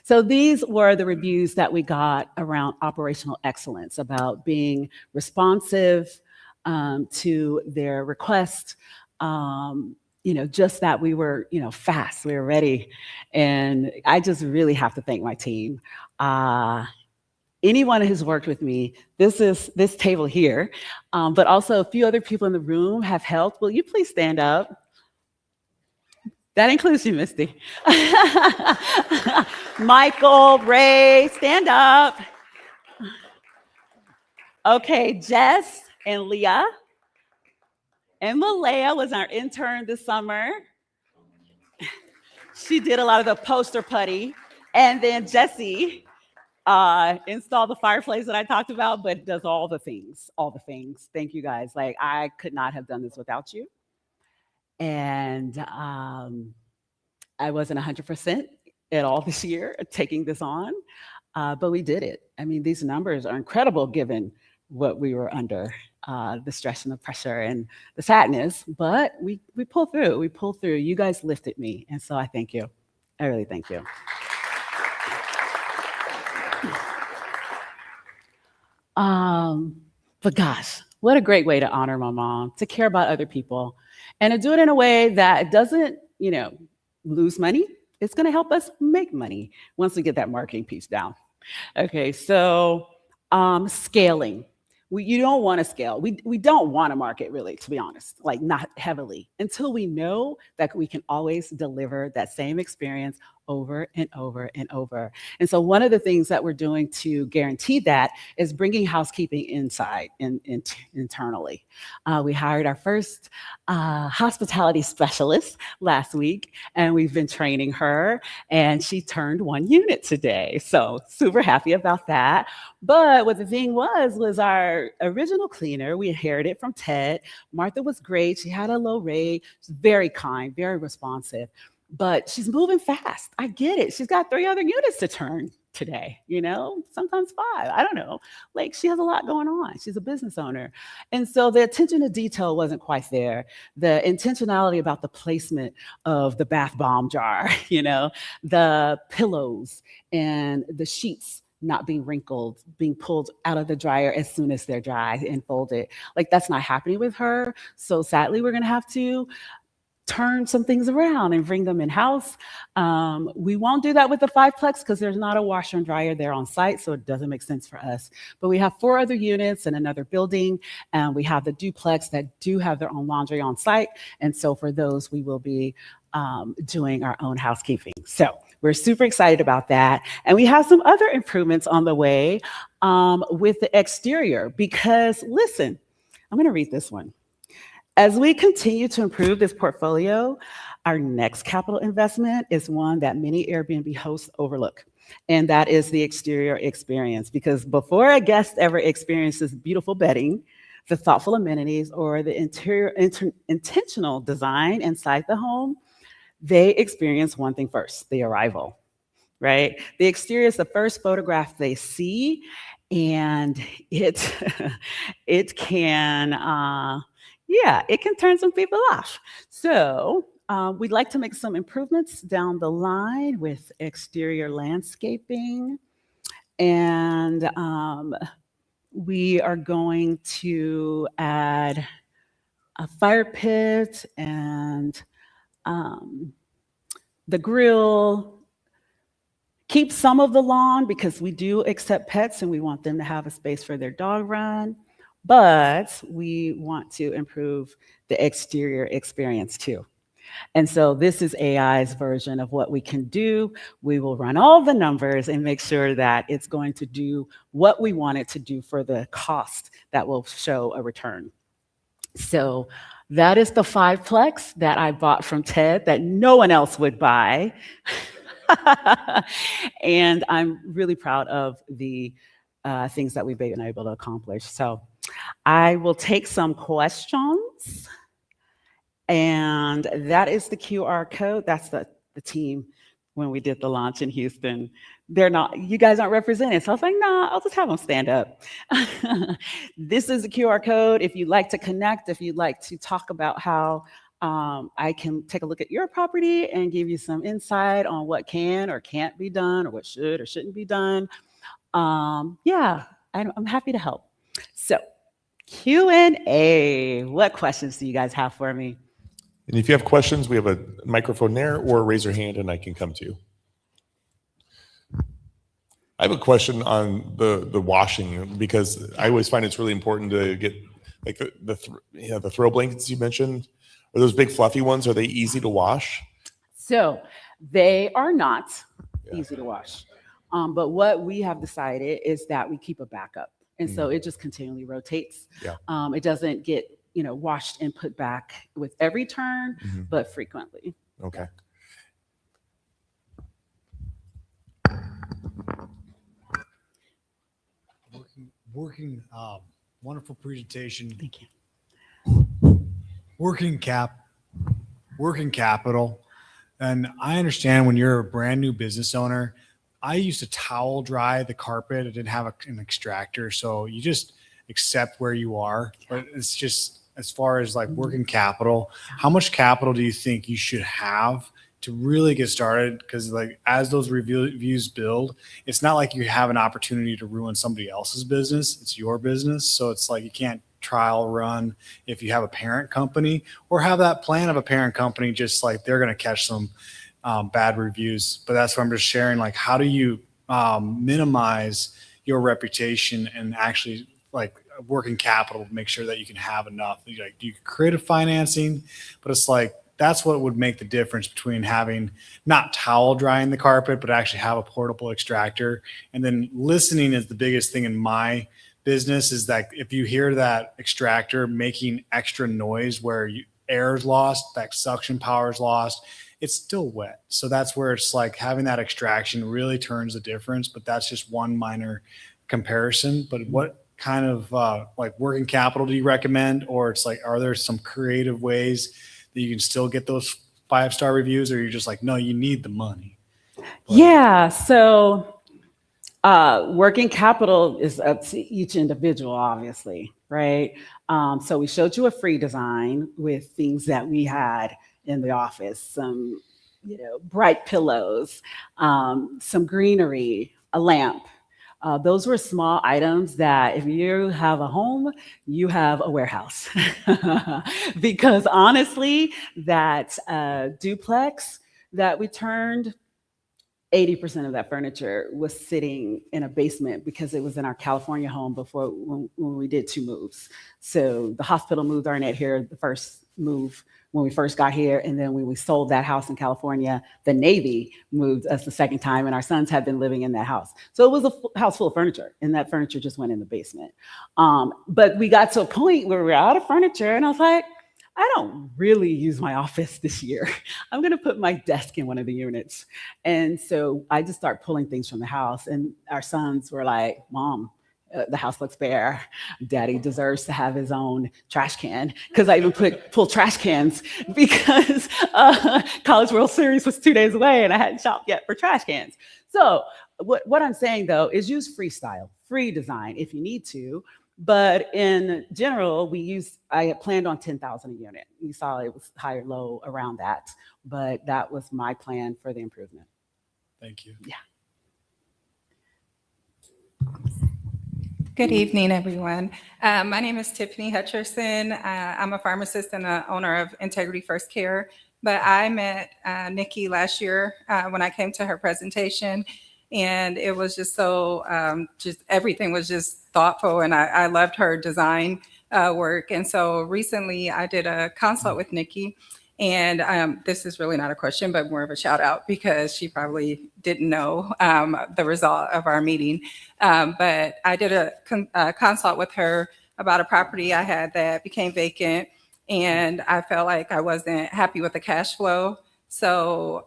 So these were the reviews that we got around operational excellence, about being responsive to their request. Just that we were, fast, we were ready. And I just really have to thank my team. Anyone who's worked with me, this table here, but also a few other people in the room have helped. Will you please stand up? That includes you, Misty. Michael, Ray, stand up. Okay, Jess and Leah. And Malaya was our intern this summer. She did a lot of the poster putty. And then Jessie installed the fireplace that I talked about, but does all the things. Thank you guys. Like, I could not have done this without you. And I wasn't 100% at all this year taking this on, but we did it. I mean, these numbers are incredible given what we were under, the stress and the pressure and the sadness, but we pulled through. We pulled through. You guys lifted me, and so I thank you. I really thank you. But gosh, what a great way to honor my mom, to care about other people, and to do it in a way that doesn't, lose money. It's going to help us make money once we get that marketing piece down. Okay, so scaling. You don't want to scale. We don't want to market, really, to be honest, like not heavily, until we know that we can always deliver that same experience over and over and over. And so one of the things that we're doing to guarantee that is bringing housekeeping inside internally. We hired our first hospitality specialist last week, and we've been training her, and she turned 1 unit today. So super happy about that. But what the thing was our original cleaner. We inherited from Ted. Martha was great. She had a low rate. She's very kind, very responsive. But she's moving fast. I get it. She's got 3 other units to turn today, sometimes 5. I don't know. Like, she has a lot going on. She's a business owner. And so the attention to detail wasn't quite there. The intentionality about the placement of the bath bomb jar, the pillows and the sheets not being wrinkled, being pulled out of the dryer as soon as they're dry and folded. Like, that's not happening with her. So sadly, we're going to have to turn some things around and bring them in-house. We won't do that with the 5-plex because there's not a washer and dryer there on site, so it doesn't make sense for us. But we have 4 other units in another building, and we have the duplex that do have their own laundry on site. And so for those, we will be doing our own housekeeping. So we're super excited about that. And we have some other improvements on the way with the exterior because, listen, I'm going to read this one. As we continue to improve this portfolio, our next capital investment is one that many Airbnb hosts overlook, and that is the exterior experience. Because before a guest ever experiences beautiful bedding, the thoughtful amenities, or the interior intentional design inside the home, they experience one thing first: the arrival, right? The exterior is the first photograph they see, and it can it can turn some people off. So we'd like to make some improvements down the line with exterior landscaping. And we are going to add a fire pit and the grill. Keep some of the lawn because we do accept pets and we want them to have a space for their dog run. But we want to improve the exterior experience too. And so this is AI's version of what we can do. We will run all the numbers and make sure that it's going to do what we want it to do for the cost that will show a return. So that is the 5-plex that I bought from Ted that no one else would buy. And I'm really proud of the things that we've been able to accomplish. So I will take some questions. notes. And that is the QR code. That's the team when we did the launch in Houston. You guys aren't represented. So I was like, nah, I'll just have them stand up. This is the QR code. If you'd like to connect, if you'd like to talk about how I can take a look at your property and give you some insight on what can or can't be done, or what should or shouldn't be done. Yeah, I'm happy to help. So Q&A, what questions do you guys have for me? And if you have questions, we have a microphone there, or raise your hand and I can come to you. I have a question on the washing, because I always find it's really important to get like the throw blankets you mentioned. Are those big fluffy ones? Are they easy to wash? So they are not easy to wash. But what we have decided is that we keep a backup. And so it just continually rotates. Yeah. It doesn't get, washed and put back with every turn, but frequently. Okay. Working, wonderful presentation. Thank you. Working capital. And I understand when you're a brand new business owner, I used to towel dry the carpet. I didn't have an extractor. So you just accept where you are. But it's just, as far as like working capital, how much capital do you think you should have to really get started? Because like as those reviews build, it's not like you have an opportunity to ruin somebody else's business. It's your business. So it's like you can't trial run if you have a parent company, or have that plan of a parent company, just like they're going to catch some bad reviews. But that's what I'm just sharing. Like, how do you minimize your reputation and actually like working capital to make sure that you can have enough? Like, you create a financing, but it's like, that's what would make the difference between having not towel drying the carpet, but actually have a portable extractor. And then listening is the biggest thing in my business, is that if you hear that extractor making extra noise where air is lost, that suction power is lost, it's still wet. So that's where it's like having that extraction really turns the difference. But that's just one minor comparison. But what kind of like working capital do you recommend? Or it's like, are there some creative ways that you can still get those 5-star reviews, or you're just like, no, you need the money? Yeah. So working capital is up to each individual, obviously, right? So we showed you a free design with things that we had in the office, some, bright pillows, some greenery, a lamp. Those were small items that if you have a home, you have a warehouse. Because honestly, that duplex that we turned, 80% of that furniture was sitting in a basement because it was in our California home before when we did 2 moves. So the hospital moved Arnett here, the first move when we first got here. And then when we sold that house in California, the Navy moved us the second time, and our sons had been living in that house. So it was a house full of furniture, and that furniture just went in the basement. But we got to a point where we were out of furniture, and I was like, I don't really use my office this year. I'm going to put my desk in one of the units. And so I just start pulling things from the house. And our sons were like, Mom, the house looks bare. Daddy deserves to have his own trash can. Because I even pull trash cans because College World Series was 2 days away and I hadn't shopped yet for trash cans. So what I'm saying, though, is use freestyle, free design if you need to. But in general, I had planned on 10,000 a unit. You saw it was high or low around that, but that was my plan for the improvement. Thank you. Yeah. Good evening, everyone. My name is Tiffany Hutcherson. I'm a pharmacist and the owner of Integrity First Care, but I met Nikki last year when I came to her presentation. And it was just so, just everything was just thoughtful, and I loved her design work. And so recently I did a consult with Nikki, and this is really not a question, but more of a shout out because she probably didn't know the result of our meeting. But I did a consult with her about a property I had that became vacant, and I felt like I wasn't happy with the cash flow. So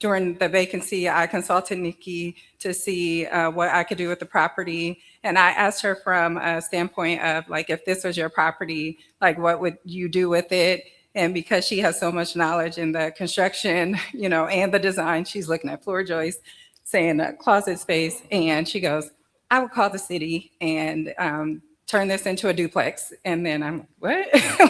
during the vacancy, I consulted Nikki to see what I could do with the property. And I asked her from a standpoint of like, if this was your property, like what would you do with it? And because she has so much knowledge in the construction, and the design, she's looking at floor joists, saying a closet space. And she goes, I would call the city and turn this into a duplex. And then I'm what?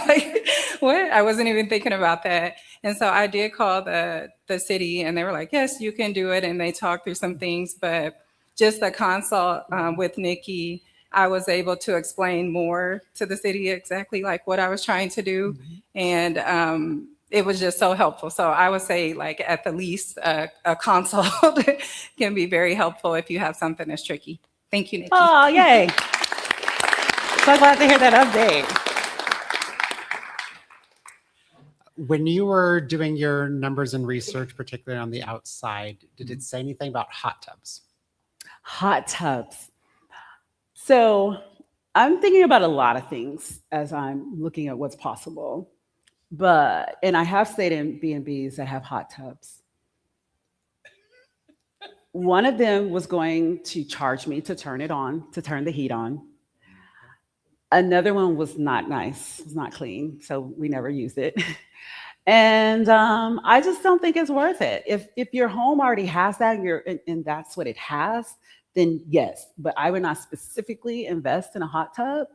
Like, what? I wasn't even thinking about that. And so I did call the city and they were like, yes, you can do it. And they talked through some things, but just the consult with Nikki, I was able to explain more to the city exactly like what I was trying to do. And it was just so helpful. So I would say like at the least a consult can be very helpful if you have something that's tricky. Thank you, Nikki. Oh, yay. So glad to hear that update. When you were doing your numbers and research, particularly on the outside, did it say anything about hot tubs? Hot tubs. So I'm thinking about a lot of things as I'm looking at what's possible. And I have stayed in B&Bs that have hot tubs. One of them was going to charge me to turn the heat on. Another one was not nice, it was not clean, so we never used it. And I just don't think it's worth it. If your home already has that and that's what it has, then yes. But I would not specifically invest in a hot tub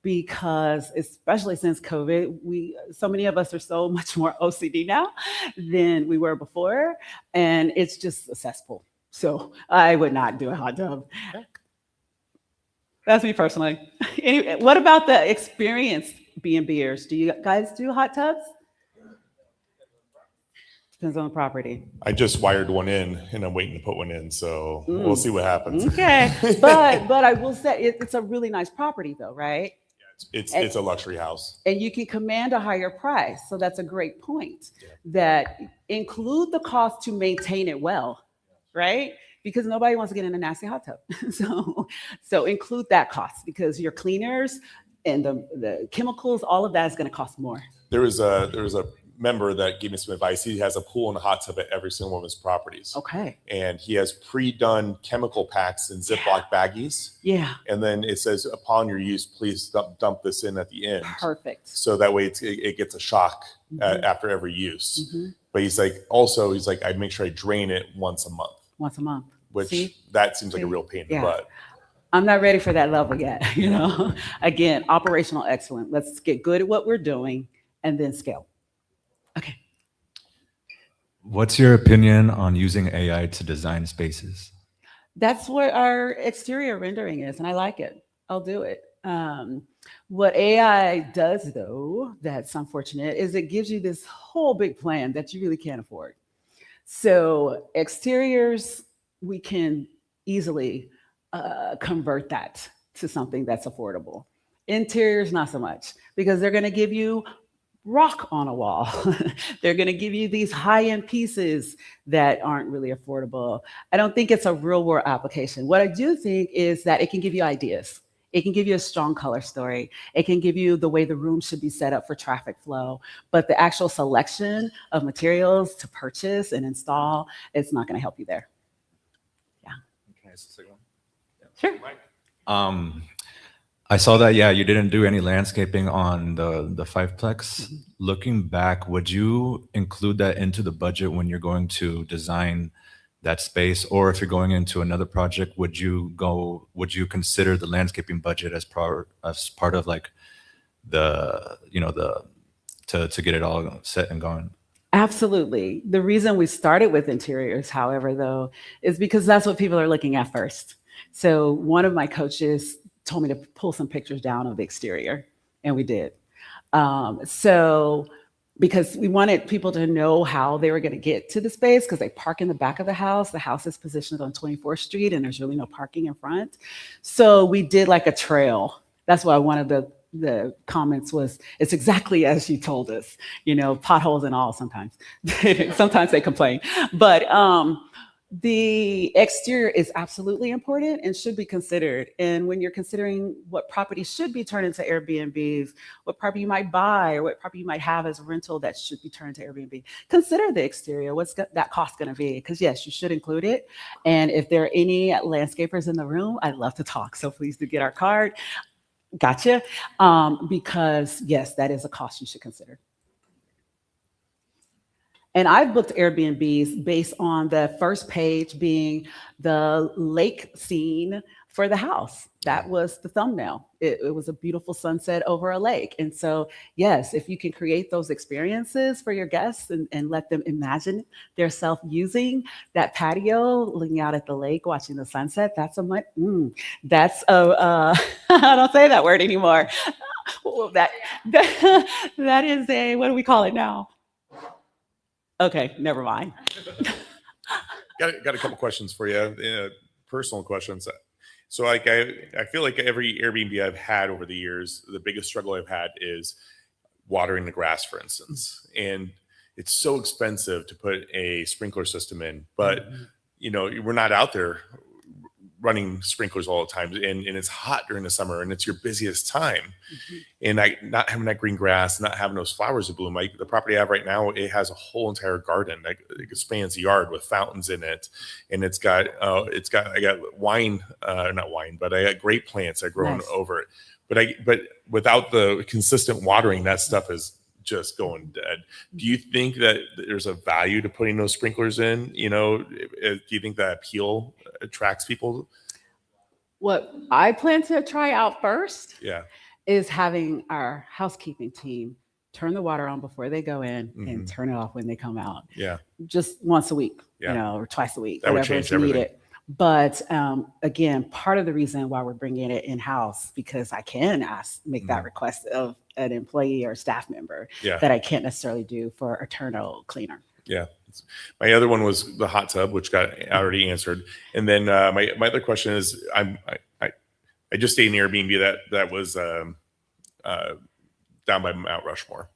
because, especially since COVID, so many of us are so much more OCD now than we were before, and it's just a cesspool. So I would not do a hot tub. That's me personally. Anyway, what about the experienced B&Bers? Do you guys do hot tubs? Depends on the property. I just wired one in and I'm waiting to put one in. So we'll see what happens. Okay. But I will say it's a really nice property though, right? It's a luxury house. And you can command a higher price. So that's a great point. That include the cost to maintain it well, right? Because nobody wants to get in a nasty hot tub. So include that cost because your cleaners and the chemicals, all of that is going to cost more. There was a member that gave me some advice. He has a pool and a hot tub at every single one of his properties. Okay. And he has pre-done chemical packs in Ziploc baggies. Yeah. And then it says, upon your use, please dump this in at the end. Perfect. So that way it gets a shock after every use. But he's like, I make sure I drain it once a month. Once a month. Which that seems like a real pain in the butt. I'm not ready for that level yet. Again, operational excellence. Let's get good at what we're doing and then scale. Okay. What's your opinion on using AI to design spaces? That's what our exterior rendering is, and I like it. I'll do it. What AI does, though, that's unfortunate, is it gives you this whole big plan that you really can't afford. So exteriors, we can easily convert that to something that's affordable. Interiors, not so much, because they're going to give you rock on a wall. They're going to give you these high-end pieces that aren't really affordable. I don't think it's a real-world application. What I do think is that it can give you ideas. It can give you a strong color story. It can give you the way the room should be set up for traffic flow. But the actual selection of materials to purchase and install, it's not going to help you there. Yeah. Can I say one? Sure. I saw that, you didn't do any landscaping on the fiveplex. Looking back, would you include that into the budget when you're going to design that space? Or if you're going into another project, would you consider the landscaping budget as part of like to get it all set and going? Absolutely. The reason we started with interiors, however, though, is because that's what people are looking at first. So one of my coaches told me to pull some pictures down of the exterior, and we did. Because we wanted people to know how they were going to get to the space, because they park in the back of the house. The house is positioned on 24th Street, and there's really no parking in front. So we did like a trail. That's why one of the comments was, it's exactly as you told us, potholes and all sometimes. Sometimes they complain. But The exterior is absolutely important and should be considered. And when you're considering what property should be turned into Airbnbs, what property you might buy or what property you might have as a rental that should be turned to Airbnb, consider the exterior. What's that cost going to be? Because yes, you should include it. And if there are any landscapers in the room, I'd love to talk. So please do get our card. Gotcha. Because yes, that is a cost you should consider. And I've booked Airbnbs based on the first page being the lake scene for the house. That was the thumbnail. It was a beautiful sunset over a lake. And so, yes, if you can create those experiences for your guests and let them imagine their self using that patio, looking out at the lake, watching the sunset, I don't say that word anymore. That is a, what do we call it now? Okay, never mind. Got a couple questions for you, personal questions. So like I feel like every Airbnb I've had over the years, the biggest struggle I've had is watering the grass, for instance. And it's so expensive to put a sprinkler system in, but we're not out there running sprinklers all the time, and it's hot during the summer and it's your busiest time. And not having that green grass, not having those flowers to bloom, like the property I have right now, it has a whole entire garden, like it expands the yard with fountains in it, and I got wine, not wine, but I got grape plants that grown over it. But without the consistent watering, that stuff is just going dead. Do you think that there's a value to putting those sprinklers in? Do you think that appeal attracts people? What I plan to try out first Yeah. is having our housekeeping team turn the water on before they go in and turn it off when they come out. Yeah. Just once a week, Yeah. or twice a week, That would whatever change is everything. needed. But again, part of the reason why we're bringing it in-house, because I can make that request of an employee or staff member that I can't necessarily do for a turno cleaner. Yeah. My other one was the hot tub, which got already answered. And then my other question is, I just stayed in an Airbnb that was down by Mount Rushmore.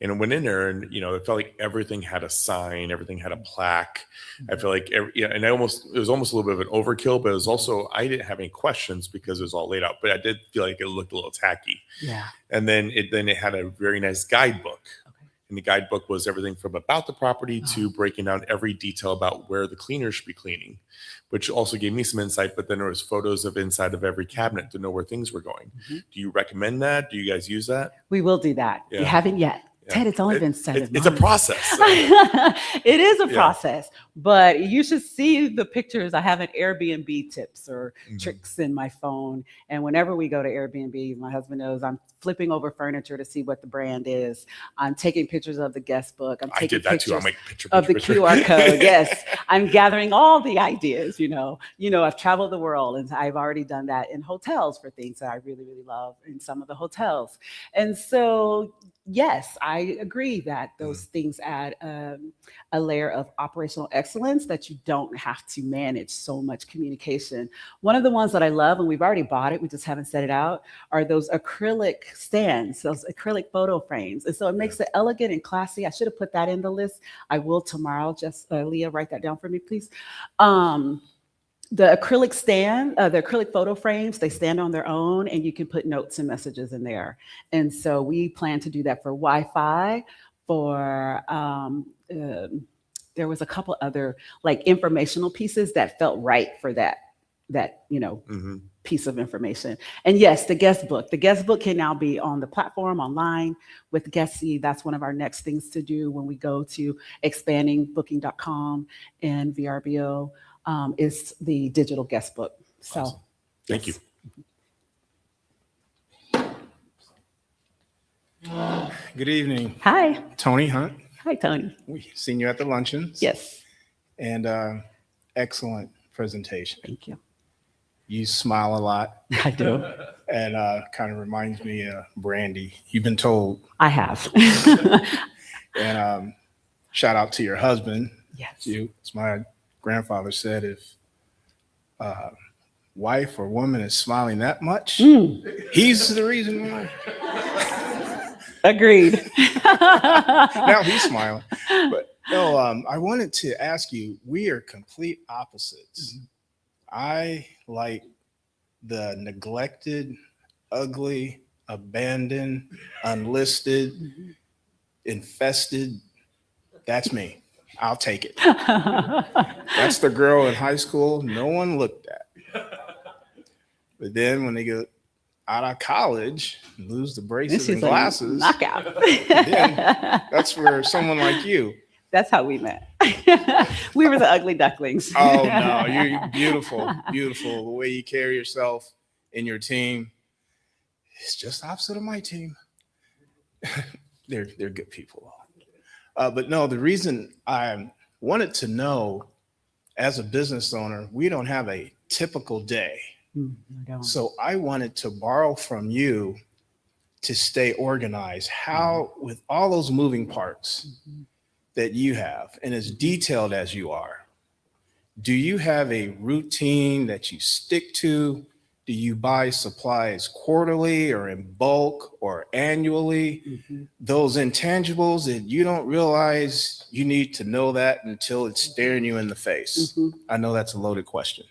And I went in there and, it felt like everything had a sign, everything had a plaque. I feel like, and it was almost a little bit of an overkill, but it was also, I didn't have any questions because it was all laid out, but I did feel like it looked a little tacky. Yeah. And then it had a very nice guidebook. And the guidebook was everything from about the property to breaking down every detail about where the cleaner should be cleaning, which also gave me some insight. But then there was photos of inside of every cabinet to know where things were going. Do you recommend that? Do you guys use that? We will do that. Yeah. We haven't yet. Ted, it's only been 7 months. It's a process. So. It is a process, but you should see the pictures. I have an Airbnb tips or tricks in my phone. And whenever we go to Airbnb, my husband knows I'm flipping over furniture to see what the brand is. I'm taking pictures of the guest book. I'm taking pictures I'm like, picture of the QR code. Yes. I'm gathering all the ideas, I've traveled the world and I've already done that in hotels for things that I really, really love in some of the hotels. And so, yes, I agree that those things add a layer of operational excellence that you don't have to manage so much communication. One of the ones that I love, and we've already bought it, we just haven't set it out, are those acrylic stands, those acrylic photo frames. And so it makes it elegant and classy. I should have put that in the list. I will tomorrow. Just Leah, write that down for me, please. The acrylic stand, the acrylic photo frames, they stand on their own and you can put notes and messages in there. And so we plan to do that for Wi-Fi, for, there was a couple other like informational pieces that felt right for that piece of information. And yes, the guest book can now be on the platform online with Guesty. That's one of our next things to do when we go to expanding booking.com and VRBO. Is the digital guest book. So awesome. Thank you. Good evening. Hi. Tony Hunt. Hi, Tony. We've seen you at the luncheons. Yes. And excellent presentation. Thank you. You smile a lot. I do. And kind of reminds me of Brandy. You've been told. I have. And shout out to your husband. Yes. It's my grandfather said, if wife or woman is smiling that much, he's the reason why. Agreed. Now he's smiling. But No, I wanted to ask you, we are complete opposites. I like the neglected, ugly, abandoned, unlisted, infested. That's me. I'll take it. That's the girl in high school no one looked at. But then when they go out of college, lose the braces and She's a glasses, knockout. then that's where someone like you. That's how we met. We were the ugly ducklings. Oh no, you're beautiful, beautiful. The way you carry yourself in your team, it's just opposite of my team. They're good people. But no, the reason I wanted to know, as a business owner, we don't have a typical day. So I wanted to borrow from you to stay organized. How, with all those moving parts that you have, and as detailed as you are, do you have a routine that you stick to? Do you buy supplies quarterly or in bulk or annually? Those intangibles that you don't realize you need to know that until it's staring you in the face. I know that's a loaded question.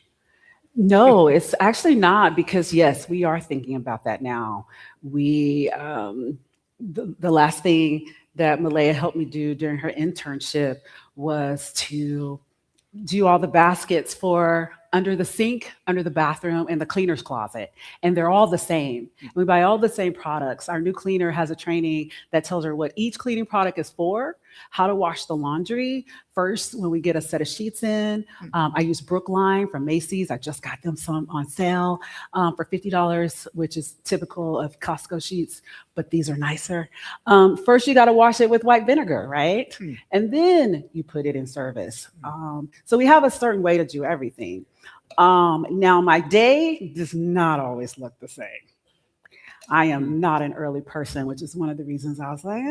No, it's actually not, because yes, we are thinking about that now. We, the last thing that Malaya helped me do during her internship was to do all the baskets for under the sink, under the bathroom, and the cleaner's closet. And they're all the same. We buy all the same products. Our new cleaner has a training that tells her what each cleaning product is for, how to wash the laundry. First, when we get a set of sheets in, I use Brookline from Macy's. I just got them some on sale for $50, which is typical of Costco sheets, but these are nicer. First, you got to wash it with white vinegar, right? And then you put it in service. So we have a certain way to do everything. Now, my day does not always look the same. I am not an early person, which is one of the reasons I was like,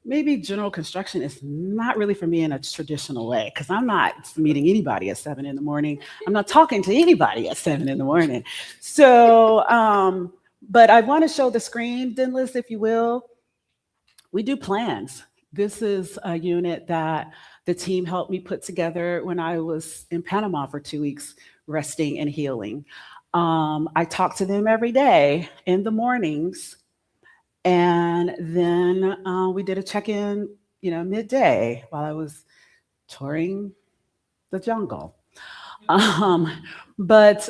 maybe general construction is not really for me in a traditional way, because I'm not meeting anybody at 7 in the morning. I'm not talking to anybody at 7 in the morning. So, but I want to show the screen, Denlis, if you will. We do plans. This is a unit that the team helped me put together when I was in Panama for 2 weeks, resting and healing. I talk to them every day in the mornings. And then we did a check-in, midday while I was touring the jungle. But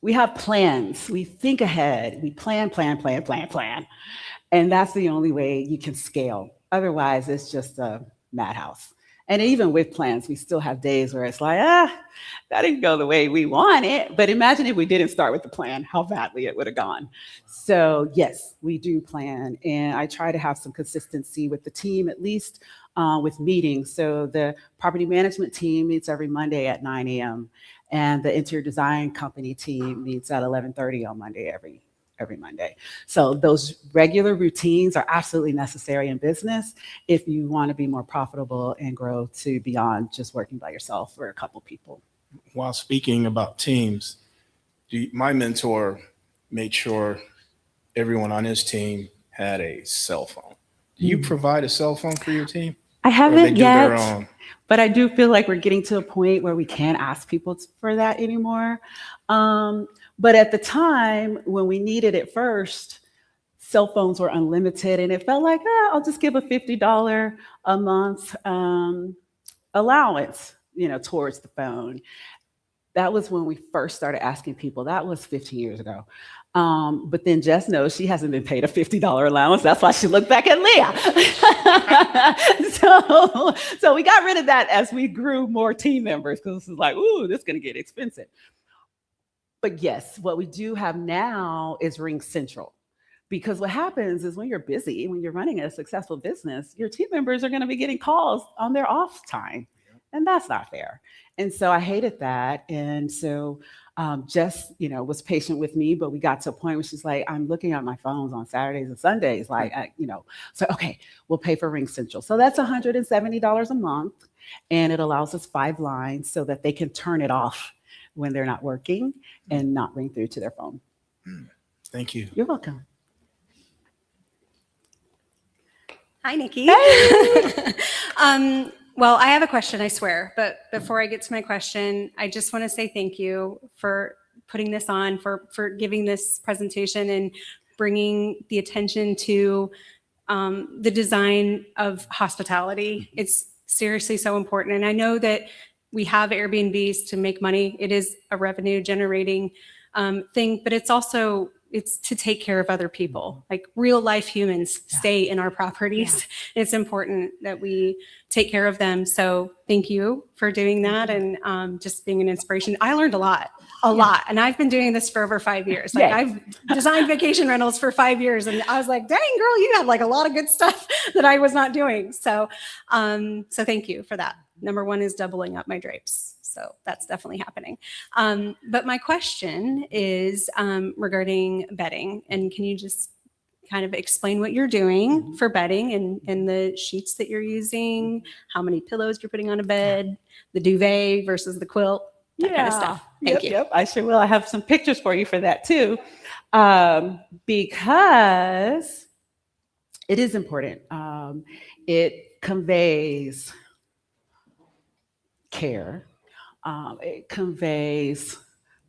we have plans. We think ahead. We plan. And that's the only way you can scale. Otherwise, it's just a madhouse. And even with plans, we still have days where it's like, that didn't go the way we want it. But imagine if we didn't start with the plan, how badly it would have gone. So yes, we do plan. And I try to have some consistency with the team, at least with meetings. So the property management team meets every Monday at 9 a.m. And the interior design company team meets at 11:30 on Monday every Monday. So those regular routines are absolutely necessary in business if you want to be more profitable and grow to beyond just working by yourself or a couple people. While speaking about teams, my mentor made sure everyone on his team had a cell phone. Do you provide a cell phone for your team? I haven't yet, but I do feel like we're getting to a point where we can't ask people for that anymore. But at the time when we needed it first, cell phones were unlimited, and it felt like, I'll just give a $50 a month allowance, towards the phone. That was when we first started asking people. That was 15 years ago. But then Jess knows she hasn't been paid a $50 allowance. That's why she looked back at Leah. So we got rid of that as we grew more team members, because this is like, ooh, this is going to get expensive. But yes, what we do have now is Ring Central. Because what happens is when you're busy, when you're running a successful business, your team members are going to be getting calls on their off time. And that's not fair. And so I hated that. And so Jess, was patient with me, but we got to a point where she's like, I'm looking at my phones on Saturdays and Sundays. So, okay, we'll pay for Ring Central. So that's $170 a month. And it allows us 5 lines so that they can turn it off when they're not working and not ring through to their phone. Thank you. You're welcome. Hi, Nikki. Hey. Well, I have a question, I swear. But before I get to my question, I just want to say thank you for putting this on, for giving this presentation and bringing the attention to the design of hospitality. It's seriously so important. And I know that we have Airbnbs to make money. It is a revenue generating thing, but it's to take care of other people. Like real life humans stay in our properties. Yeah. It's important that we take care of them. So thank you for doing that and just being an inspiration. I learned a lot. And I've been doing this for over 5 years. Like I've designed vacation rentals for 5 years. And I was like, dang girl, you had like a lot of good stuff that I was not doing. So, so thank you for that. Number one is doubling up my drapes. So that's definitely happening. But my question is regarding bedding. And can you just kind of explain what you're doing for bedding and the sheets that you're using, how many pillows you're putting on a bed, the duvet versus the quilt, that kind of stuff. Thank you. Yep, I sure will. I have some pictures for you for that too, because it is important. It conveys care. It conveys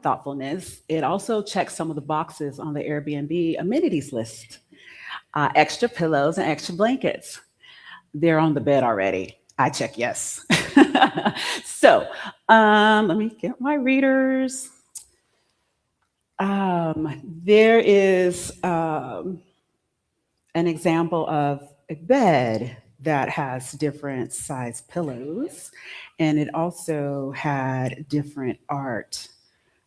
thoughtfulness. It also checks some of the boxes on the Airbnb amenities list. Extra pillows and extra blankets. They're on the bed already. I check yes. So let me get my readers. There is an example of a bed that has different size pillows, and it also had different art,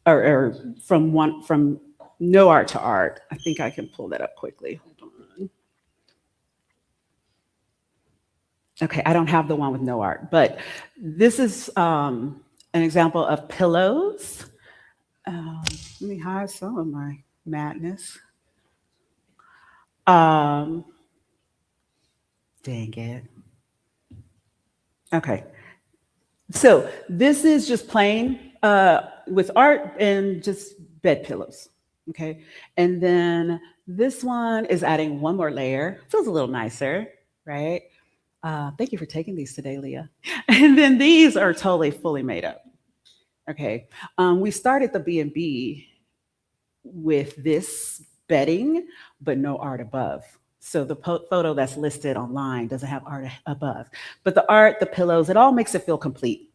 or from no art to art. I think I can pull that up quickly. Hold on. Okay, I don't have the one with no art, but this is an example of pillows. Let me hide some of my madness. Dang it. Okay. So this is just plain with art and just bed pillows. Okay. And then this one is adding one more layer. Feels a little nicer, right? Thank you for taking these today, Leah. And then these are totally fully made up. Okay. We started the B&B with this bedding, but no art above. So the photo that's listed online doesn't have art above, but the art, the pillows, it all makes it feel complete.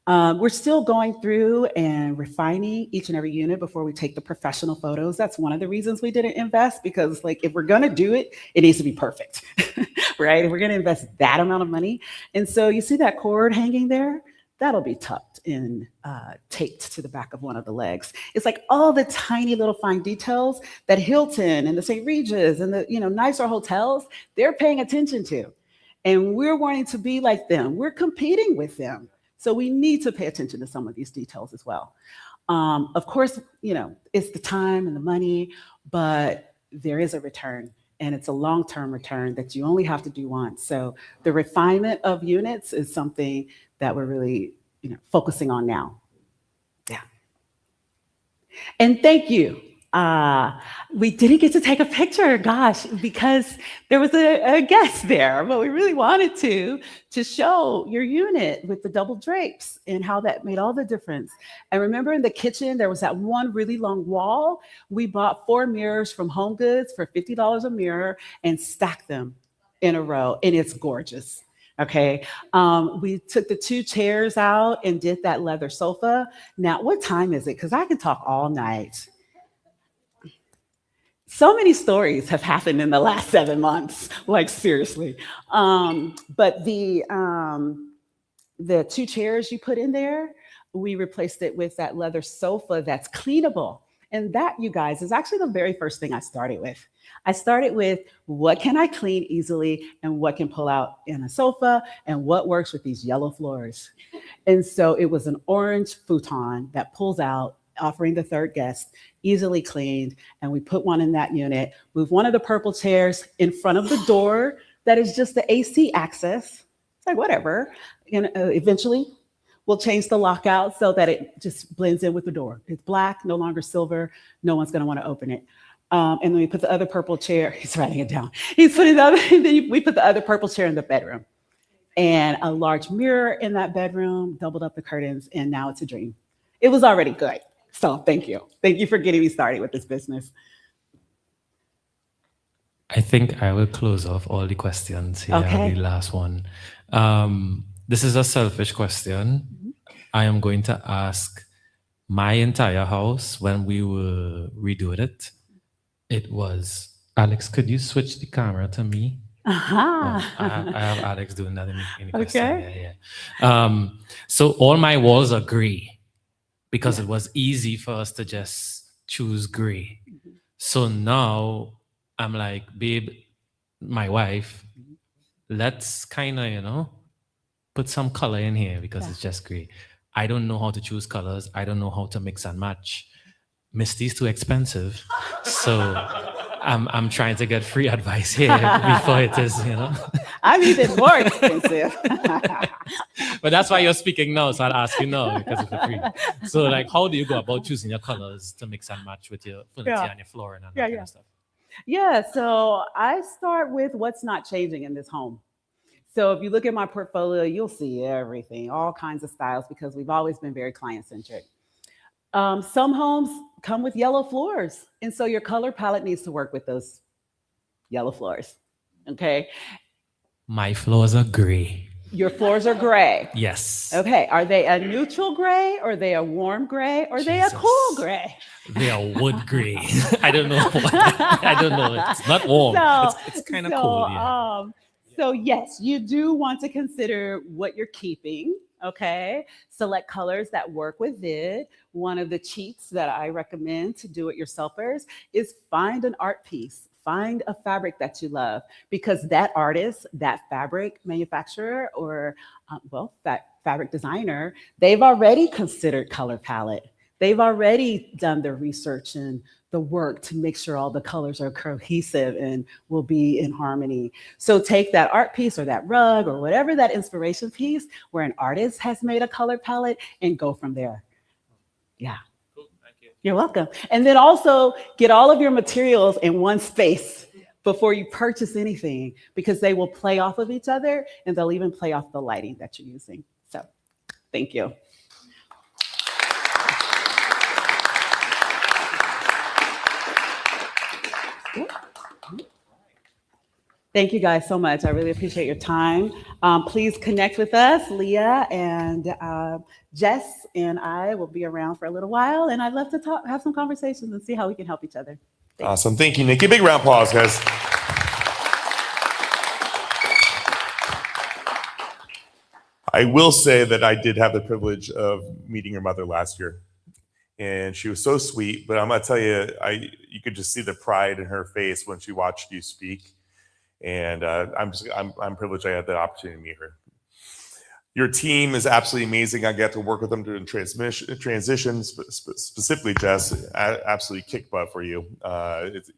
We're still going through and refining each and every unit before we take the professional photos. That's one of the reasons we didn't invest, because like if we're gonna do it, it needs to be perfect, right? If we're gonna invest that amount of money. And so you see that cord hanging there? That'll be tucked in, taped to the back of one of the legs. It's like all the tiny little fine details that Hilton and the St. Regis and the nicer hotels, they're paying attention to. And we're wanting to be like them. We're competing with them. So we need to pay attention to some of these details as well. Of course, it's the time and the money, but there is a return, and it's a long-term return that you only have to do once. So the refinement of units is something that we're really, focusing on now. Yeah. And thank you. We didn't get to take a picture, gosh, because there was a guest there, but we really wanted to show your unit with the double drapes and how that made all the difference. And remember in the kitchen, there was that one really long wall. We bought 4 mirrors from Home Goods for $50 a mirror and stacked them in a row, and it's gorgeous. Okay, we took the 2 chairs out and did that leather sofa. Now, what time is it? Because I can talk all night. So many stories have happened in the last 7 months, like seriously. But the 2 chairs you put in there, we replaced it with that leather sofa that's cleanable. And that, you guys, is actually the very first thing I started with. I started with what can I clean easily and what can pull out in a sofa and what works with these yellow floors. And so it was an orange futon that pulls out, offering the 3rd guest, easily cleaned. And we put one in that unit, moved one of the purple chairs in front of the door that is just the AC access. It's like, whatever. And eventually we'll change the lockout so that it just blends in with the door. It's black, no longer silver. No one's gonna wanna open it. And then we put the other purple chair, he's writing it down. He's putting the other, then we put the other purple chair in the bedroom. And a large mirror in that bedroom, doubled up the curtains, and now it's a dream. It was already good. So thank you. Thank you for getting me started with this business. I think I will close off all the questions here. Okay. The last one. This is a selfish question. I am going to ask my entire house when we were redoing it. It was, Alex, could you switch the camera to me? I have Alex doing that in the question. Okay. Yeah. So all my walls are gray because it was easy for us to just choose gray. So now I'm like, babe, my wife, let's kind of, put some color in here because it's just gray. I don't know how to choose colors. I don't know how to mix and match. Misty's too expensive. So I'm trying to get free advice here before it is, I'm even more expensive. But that's why you're speaking now. So I'll ask you now because it's free. So like, how do you go about choosing your colors to mix and match with your furniture and your flooring and that kind of stuff? Yeah, so I start with what's not changing in this home. So if you look at my portfolio, you'll see everything, all kinds of styles, because we've always been very client-centric. Some homes come with yellow floors, and so your color palette needs to work with those yellow floors, okay? My floors are gray. Your floors are gray. Yes. Okay, are they a neutral gray, or are they a warm gray, or are they a cool gray? They are wood gray. I don't know. I don't know. It's not warm. It's kind of cool. Yeah. So yes, you do want to consider what you're keeping, okay? Select colors that work with it. One of the cheats that I recommend to do-it-yourselfers is find an art piece. Find a fabric that you love, because that artist, that fabric manufacturer, or that fabric designer, they've already considered color palette. They've already done the research and the work to make sure all the colors are cohesive and will be in harmony. So take that art piece or that rug or whatever that inspiration piece where an artist has made a color palette and go from there. Yeah. Cool. Thank you. You're welcome. And then also get all of your materials in one space before you purchase anything, because they will play off of each other and they'll even play off the lighting that you're using. So thank you. Thank you guys so much. I really appreciate your time. Please connect with us. Leah and Jess and I will be around for a little while, and I'd love to have some conversations and see how we can help each other. Thanks. Awesome. Thank you, Nikki. Big round of applause, guys. I will say that I did have the privilege of meeting your mother last year, and she was so sweet. But I'm gonna tell you, you could just see the pride in her face when she watched you speak. And I'm privileged I had the opportunity to meet her. Your team is absolutely amazing. I got to work with them during transitions, specifically Jess, absolutely kick butt for you.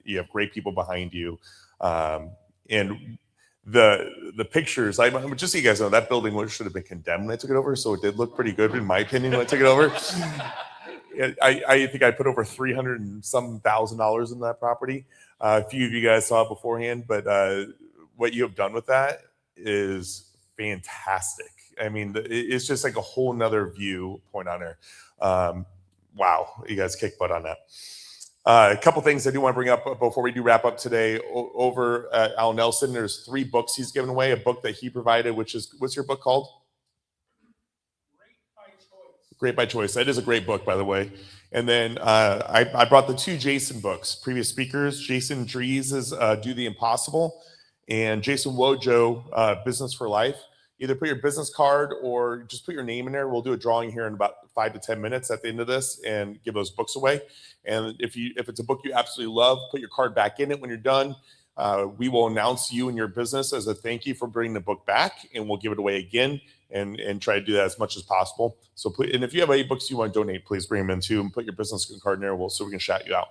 You have great people behind you. And the pictures, just so you guys know, that building should have been condemned when I took it over. So it did look pretty good in my opinion when I took it over. I think I put over $300,000 and some thousand in that property. A few of you guys saw it beforehand, but what you have done with that is fantastic. I mean, it's just like a whole nother viewpoint on there. Wow, you guys kick butt on that. A couple things I do want to bring up before we do wrap up today. Over at Al Nelson, there's 3 books he's given away. A book that he provided, which is, what's your book called? Great by Choice. That is a great book, by the way. And then I brought the 2 Jason books, previous speakers. Jason Drees' Do the Impossible, and Jason Wojo, Business for Life. Either put your business card or just put your name in there. We'll do a drawing here in about 5 to 10 minutes at the end of this and give those books away. And if it's a book you absolutely love, put your card back in it when you're done. We will announce you and your business as a thank you for bringing the book back, and we'll give it away again and try to do that as much as possible. So and if you have any books you want to donate, please bring them in too and put your business card in there so we can shout you out.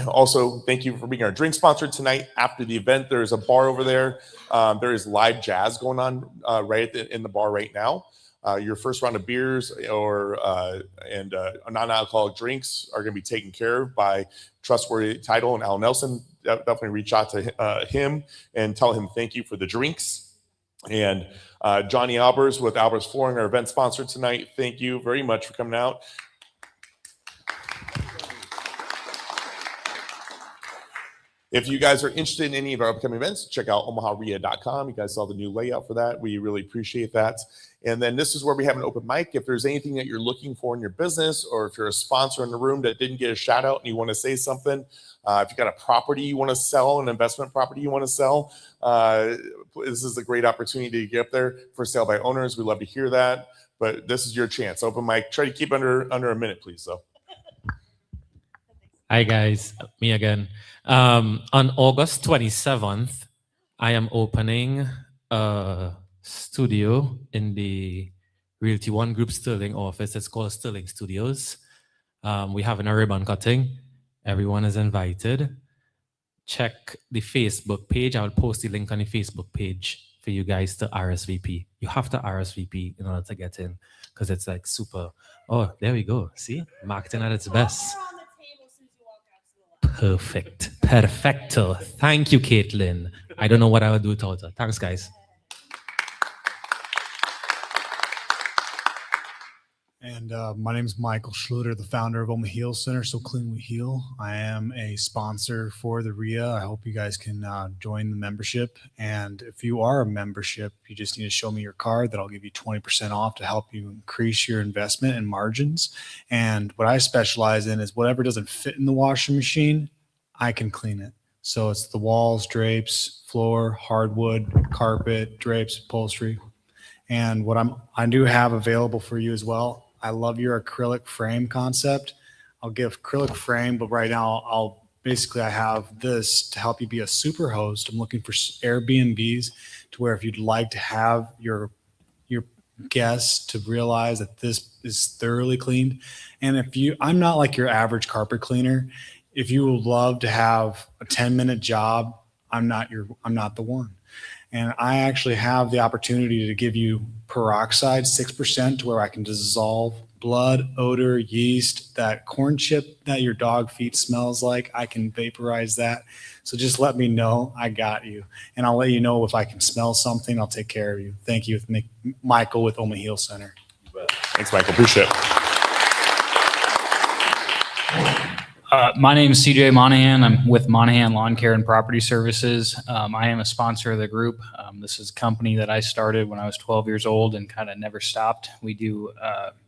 Also, thank you for being our drink sponsor tonight. After the event, there's a bar over there. There is live jazz going on right in the bar right now. Your first round of beers or non-alcoholic drinks are going to be taken care of by Trustworthy Title and Al Nelson. Definitely reach out to him and tell him thank you for the drinks. And Johnny Albers with Albers Flooring, our event sponsor tonight. Thank you very much for coming out. If you guys are interested in any of our upcoming events, check out omaharia.com. You guys saw the new layout for that. We really appreciate that. And then this is where we have an open mic. If there's anything that you're looking for in your business, or if you're a sponsor in the room that didn't get a shout out and you want to say something, if you got a property you want to sell, an investment property you want to sell, this is a great opportunity to get up there for sale by owners. We love to hear that, but this is your chance. Open mic. Try to keep under a minute, please, though. Hi guys, me again. On August 27th, I am opening a studio in the Realty One Group Sterling office. It's called Sterling Studios. We're having a ribbon cutting. Everyone is invited. Check the Facebook page. I'll post the link on the Facebook page for you guys to RSVP. You have to RSVP in order to get in because it's like super. Oh, there we go. See? Marketing at its best. Perfect. Perfecto. Thank you, Caitlin. I don't know what I would do without her. Thanks, guys. And my name is Michael Schluter, the founder of Omaha Heal Center, So Clean We Heal. I am a sponsor for the RIA. I hope you guys can join the membership. And if you are a membership, you just need to show me your card that I'll give you 20% off to help you increase your investment and margins. And what I specialize in is whatever doesn't fit in the washing machine, I can clean it. So it's the walls, drapes, floor, hardwood, carpet, drapes, upholstery. And what I do have available for you as well. I love your acrylic frame concept. I'll give acrylic frame, but right now I have this to help you be a super host. I'm looking for Airbnbs to where if you'd like to have your guests to realize that this is thoroughly cleaned. And I'm not like your average carpet cleaner. If you would love to have a 10-minute job, I'm not the one. And I actually have the opportunity to give you peroxide 6% to where I can dissolve blood, odor, yeast, that corn chip that your dog feet smells like. I can vaporize that. So just let me know. I got you. And I'll let you know if I can smell something. I'll take care of you. Thank you, Michael with Omaha Heal Center. Thanks, Michael. Appreciate it. My name is CJ Monahan. I'm with Monahan Lawn Care and Property Services. I am a sponsor of the group. This is a company that I started when I was 12 years old and kind of never stopped. We do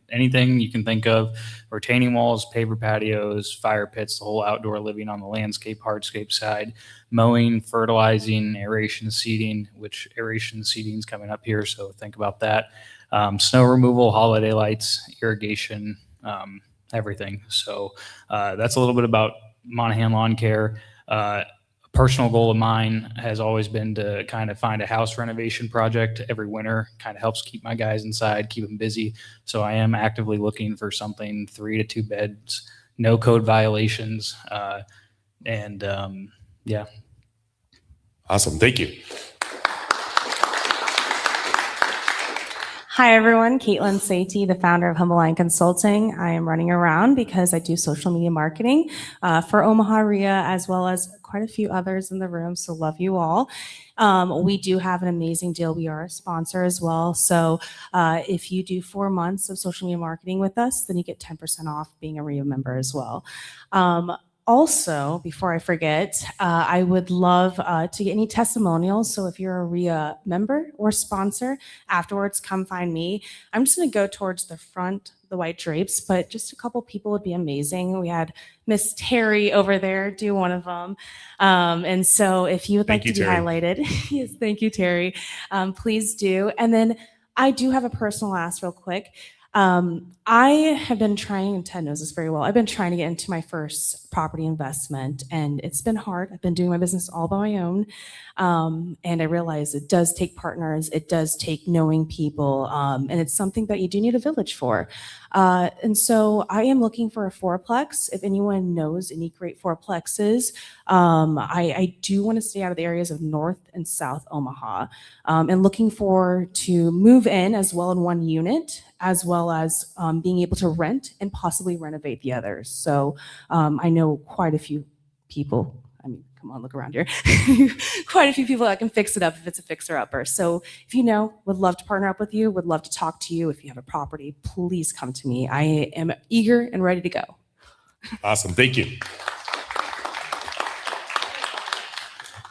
anything you can think of: retaining walls, paver patios, fire pits, the whole outdoor living on the landscape, hardscape side, mowing, fertilizing, aeration seeding, which aeration seeding is coming up here, so think about that. Snow removal, holiday lights, irrigation, everything. So that's a little bit about Monahan Lawn Care. A personal goal of mine has always been to kind of find a house renovation project every winter. Kind of helps keep my guys inside, keep them busy. So I am actively looking for something 3 to 2 beds, no code violations, yeah. Awesome. Thank you. Hi, everyone. Caitlin Satie, the founder of Humble Line Consulting. I am running around because I do social media marketing for Omaha RIA, as well as quite a few others in the room. So love you all. We do have an amazing deal. We are a sponsor as well. So if you do 4 months of social media marketing with us, then you get 10% off being a RIA member as well. Also, before I forget, I would love to get any testimonials. So if you're a RIA member or sponsor, afterwards, come find me. I'm just going to go towards the front, the white drapes, but just a couple people would be amazing. We had Miss Terry over there do one of them. And so if you would like to be highlighted, yes, thank you, Terry. Please do. And then I do have a personal ask real quick. I have been trying, and Ted knows this very well, I've been trying to get into my first property investment, and it's been hard. I've been doing my business all by my own. And I realize it does take partners, it does take knowing people, and it's something that you do need a village for. And so I am looking for a fourplex. If anyone knows any great fourplexes, I do want to stay out of the areas of North and South Omaha, and looking for to move in as well in one unit, as well as being able to rent and possibly renovate the others. So I know quite a few people. I mean, come on, look around here. Quite a few people that can fix it up if it's a fixer-upper. So if you know, would love to partner up with you, would love to talk to you. If you have a property, please come to me. I am eager and ready to go. Awesome. Thank you.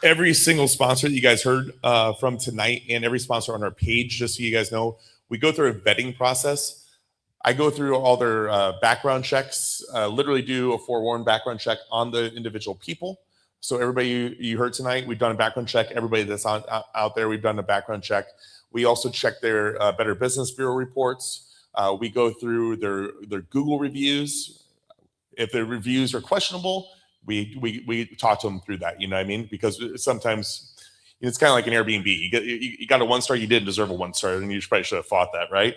Every single sponsor that you guys heard from tonight and every sponsor on our page, just so you guys know, we go through a vetting process. I go through all their background checks, literally do a forewarned background check on the individual people. So everybody you heard tonight, we've done a background check. Everybody that's out there, we've done a background check. We also check their Better Business Bureau reports. We go through their Google reviews. If their reviews are questionable, we talk to them through that. You know what I mean? Because sometimes it's kind of like an Airbnb. You got a 1-star, you didn't deserve a 1-star, and you probably should have fought that, right?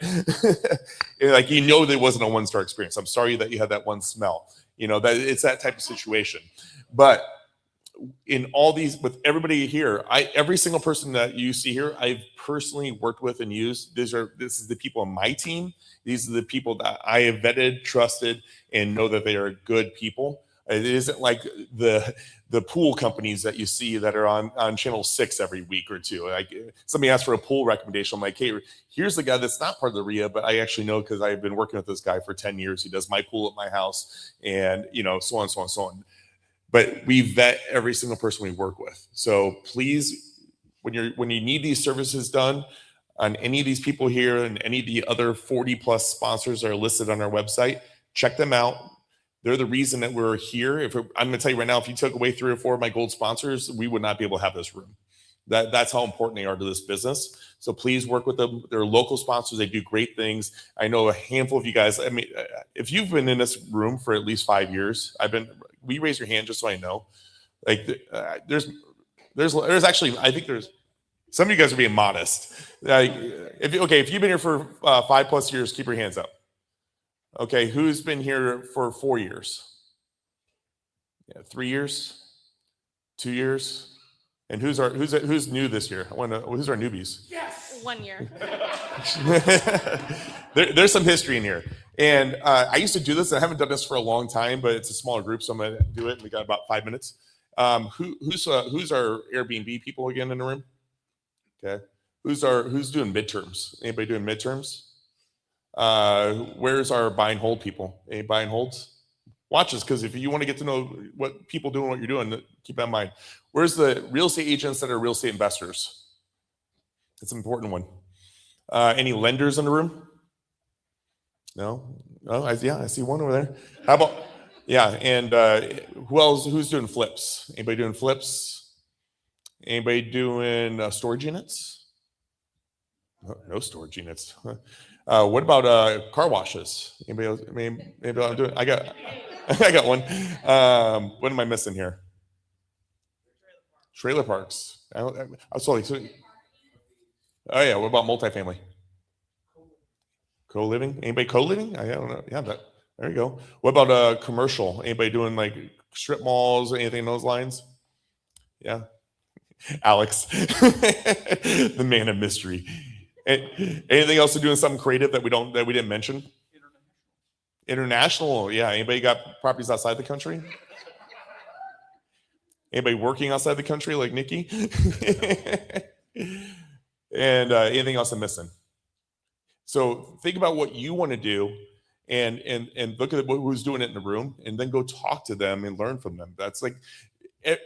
Like, there wasn't a 1-star experience. I'm sorry that you had that one smell. That it's that type of situation. But in all these, with everybody here, every single person that you see here, I've personally worked with and used. This is the people on my team. These are the people that I have vetted, trusted, and know that they are good people. It isn't like the pool companies that you see that are on Channel 6 every week or two. Like, somebody asked for a pool recommendation. I'm like, hey, here's the guy that's not part of the RIA, but I actually know because I've been working with this guy for 10 years. He does my pool at my house, and so on, so on, so on. But we vet every single person we work with. So please, when you need these services done on any of these people here and any of the other 40 plus sponsors that are listed on our website, check them out. They're the reason that we're here. I'm going to tell you right now, if you took away 3 or 4 of my gold sponsors, we would not be able to have this room. That's how important they are to this business. So please work with them. They're local sponsors. They do great things. I know a handful of you guys. I mean, if you've been in this room for at least 5 years, will you raise your hand just so I know? Like, there's actually, I think there's some of you guys are being modest. Like, if you've been here for 5+ years, keep your hands up. Okay, who's been here for 4 years? Yeah, 3 years, 2 years. And who's new this year? Who's our newbies? Yes, 1 year. There's some history in here. And I used to do this. I haven't done this for a long time, but it's a smaller group, so I'm going to do it. And we got about 5 minutes. Who's our Airbnb people again in the room? Okay. Who's doing midterms? Anybody doing midterms? Where's our buy and hold people? Any buy and holds? Watch this, because if you want to get to know what people doing, what you're doing, keep that in mind. Where's the real estate agents that are real estate investors? It's an important one. Any lenders in the room? No? Oh, I see one over there. How about, and who else? Who's doing flips? Anybody doing flips? Anybody doing storage units? No storage units. What about car washes? Anybody else? Maybe I'll do it. I got one. What am I missing here? Trailer parks. I was totally. Oh yeah. What about multifamily? Co-living? Anybody co-living? I don't know. Yeah, there you go. What about commercial? Anybody doing like strip malls or anything in those lines? Yeah. Alex, the man of mystery. Anything else to doing something creative that we didn't mention? International. Yeah. Anybody got properties outside the country? Anybody working outside the country like Nikki? And anything else I'm missing? So think about what you want to do and look at who's doing it in the room, and then go talk to them and learn from them. That's like,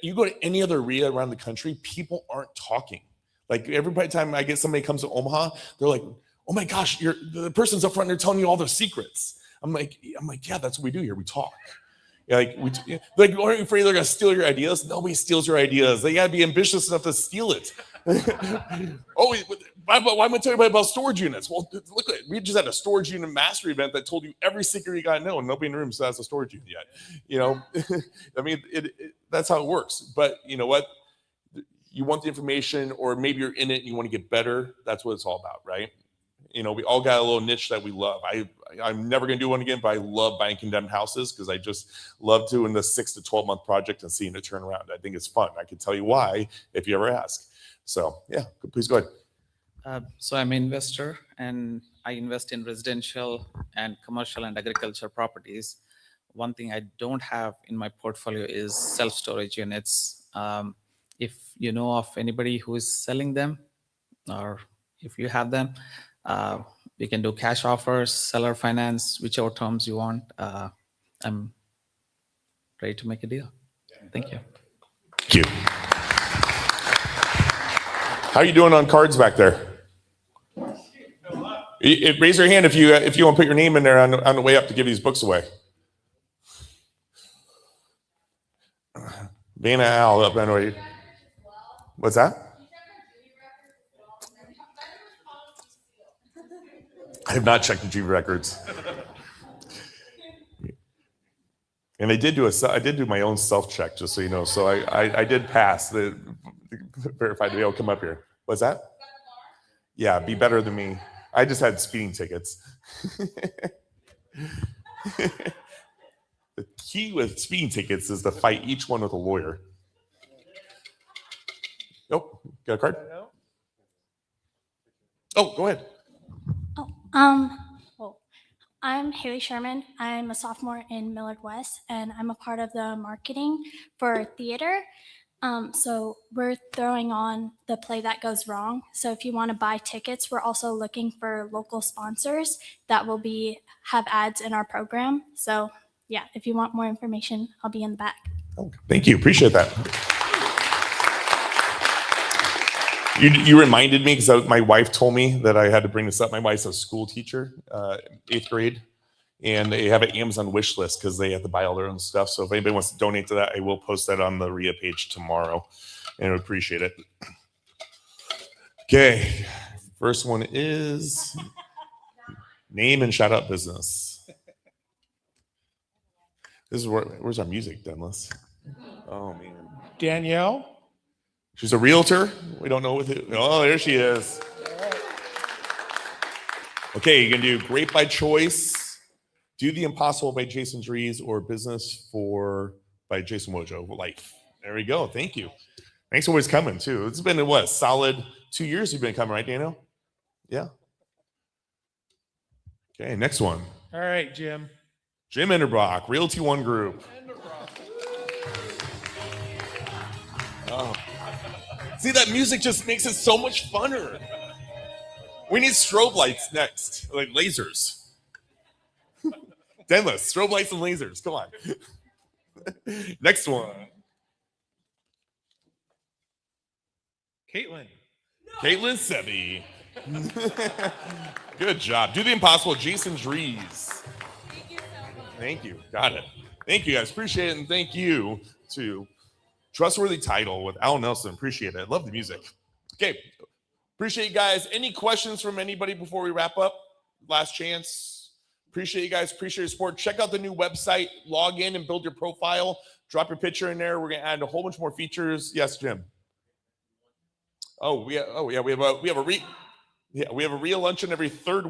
you go to any other RIA around the country, people aren't talking. Like, every time I get somebody comes to Omaha, they're like, oh my gosh, the person's up front, they're telling you all their secrets. I'm like, yeah, that's what we do here. We talk. Like, aren't you afraid they're gonna steal your ideas? Nobody steals your ideas. They gotta be ambitious enough to steal it. Oh, why am I telling you about storage units? Well, look, we just had a storage unit mastery event that told you every secret you got to know, and nobody in the room still has a storage unit yet. You know, I mean, that's how it works. But you know what? You want the information, or maybe you're in it and you want to get better. That's what it's all about, right? You know, we all got a little niche that we love. I'm never going to do one again, but I love buying condemned houses because I just love doing the 6 to 12 month project and seeing it turn around. I think it's fun. I can tell you why if you ever ask. So yeah, please go ahead. So I'm an investor and I invest in residential and commercial and agriculture properties. One thing I don't have in my portfolio is self-storage units. If you know of anybody who is selling them, or if you have them, we can do cash offers, seller finance, whichever terms you want. I'm ready to make a deal. Thank you. Thank you. How are you doing on cards back there? Raise your hand if you want to put your name in there on the way up to give these books away. Vanna Al up anyway. What's that? I have not checked the G records. And I did do my own self-check, just so you know. So I did pass the verified to be able to come up here. What's that? Yeah, be better than me. I just had speeding tickets. The key with speeding tickets is to fight each one with a lawyer. Nope. Got a card? Oh, go ahead. Well, I'm Haley Sherman. I'm a sophomore in Millard West, and I'm a part of the marketing for theater. So we're throwing on the Play That Goes Wrong. So if you want to buy tickets, we're also looking for local sponsors that will have ads in our program. So yeah, if you want more information, I'll be in the back. Oh, thank you. Appreciate that. You reminded me because my wife told me that I had to bring this up. My wife's a school teacher, 8th grade, and they have an Amazon wish list because they have to buy all their own stuff. So if anybody wants to donate to that, I will post that on the RIA page tomorrow, and I would appreciate it. Okay, first one is name and shout out business. This is where's our music, Dennis? Oh man, Danielle. She's a realtor. We don't know who. Oh, there she is. Okay, you can do Great by Choice, Do the Impossible by Jason Drees, or Business by Jason Wojo. Life. There we go. Thank you. Thanks for always coming too. It's been a solid 2 years you've been coming, right, Daniel? Yeah. Okay, next one. All right, Jim. Jim Enderbrock, Realty One Group. Oh. See, that music just makes it so much funner. We need strobe lights next, like lasers. Denless, strobe lights and lasers. Come on. Next one. Caitlin. Caitlin Sebi. Good job. Do the Impossible, Jason Drees. Thank you so much. Thank you. Got it. Thank you, guys. Appreciate it. And thank you to Trustworthy Title with Al Nelson. Appreciate it. Love the music. Okay. Appreciate you guys. Any questions from anybody before we wrap up? Last chance. Appreciate you guys. Appreciate your support. Check out the new website. Log in and build your profile. Drop your picture in there. We're going to add a whole bunch more features. Yes, Jim. We have a real luncheon every third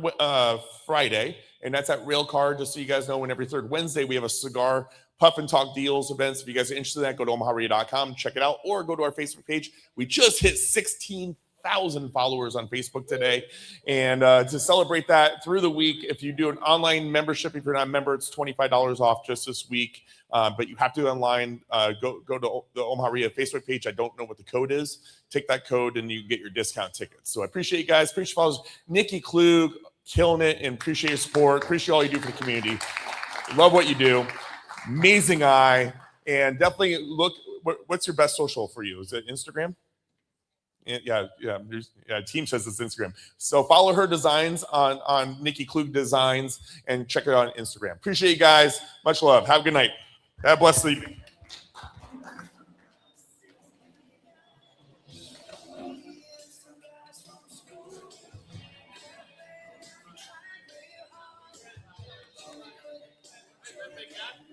Friday, and that's at Railcar. Just so you guys know, and every third Wednesday we have a cigar puff and talk deals events. If you guys are interested in that, go to omaharia.com, check it out, or go to our Facebook page. We just hit 16,000 followers on Facebook today, and to celebrate that through the week, if you do an online membership, if you're not a member, it's $25 off just this week. But you have to online. Go to the Omaha RIA Facebook page. I don't know what the code is. Take that code and you can get your discount tickets. So I appreciate you guys. Appreciate followers. Nikki Klugh, killing it, and appreciate your support. Appreciate all you do for the community. Love what you do. Amazing eye. And definitely look, what's your best social for you? Is it Instagram? Yeah. Team says it's Instagram. So follow her designs on Nikki Klugh Designs and check it out on Instagram. Appreciate you guys. Much love. Have a good night. Have a blessed evening. Take that.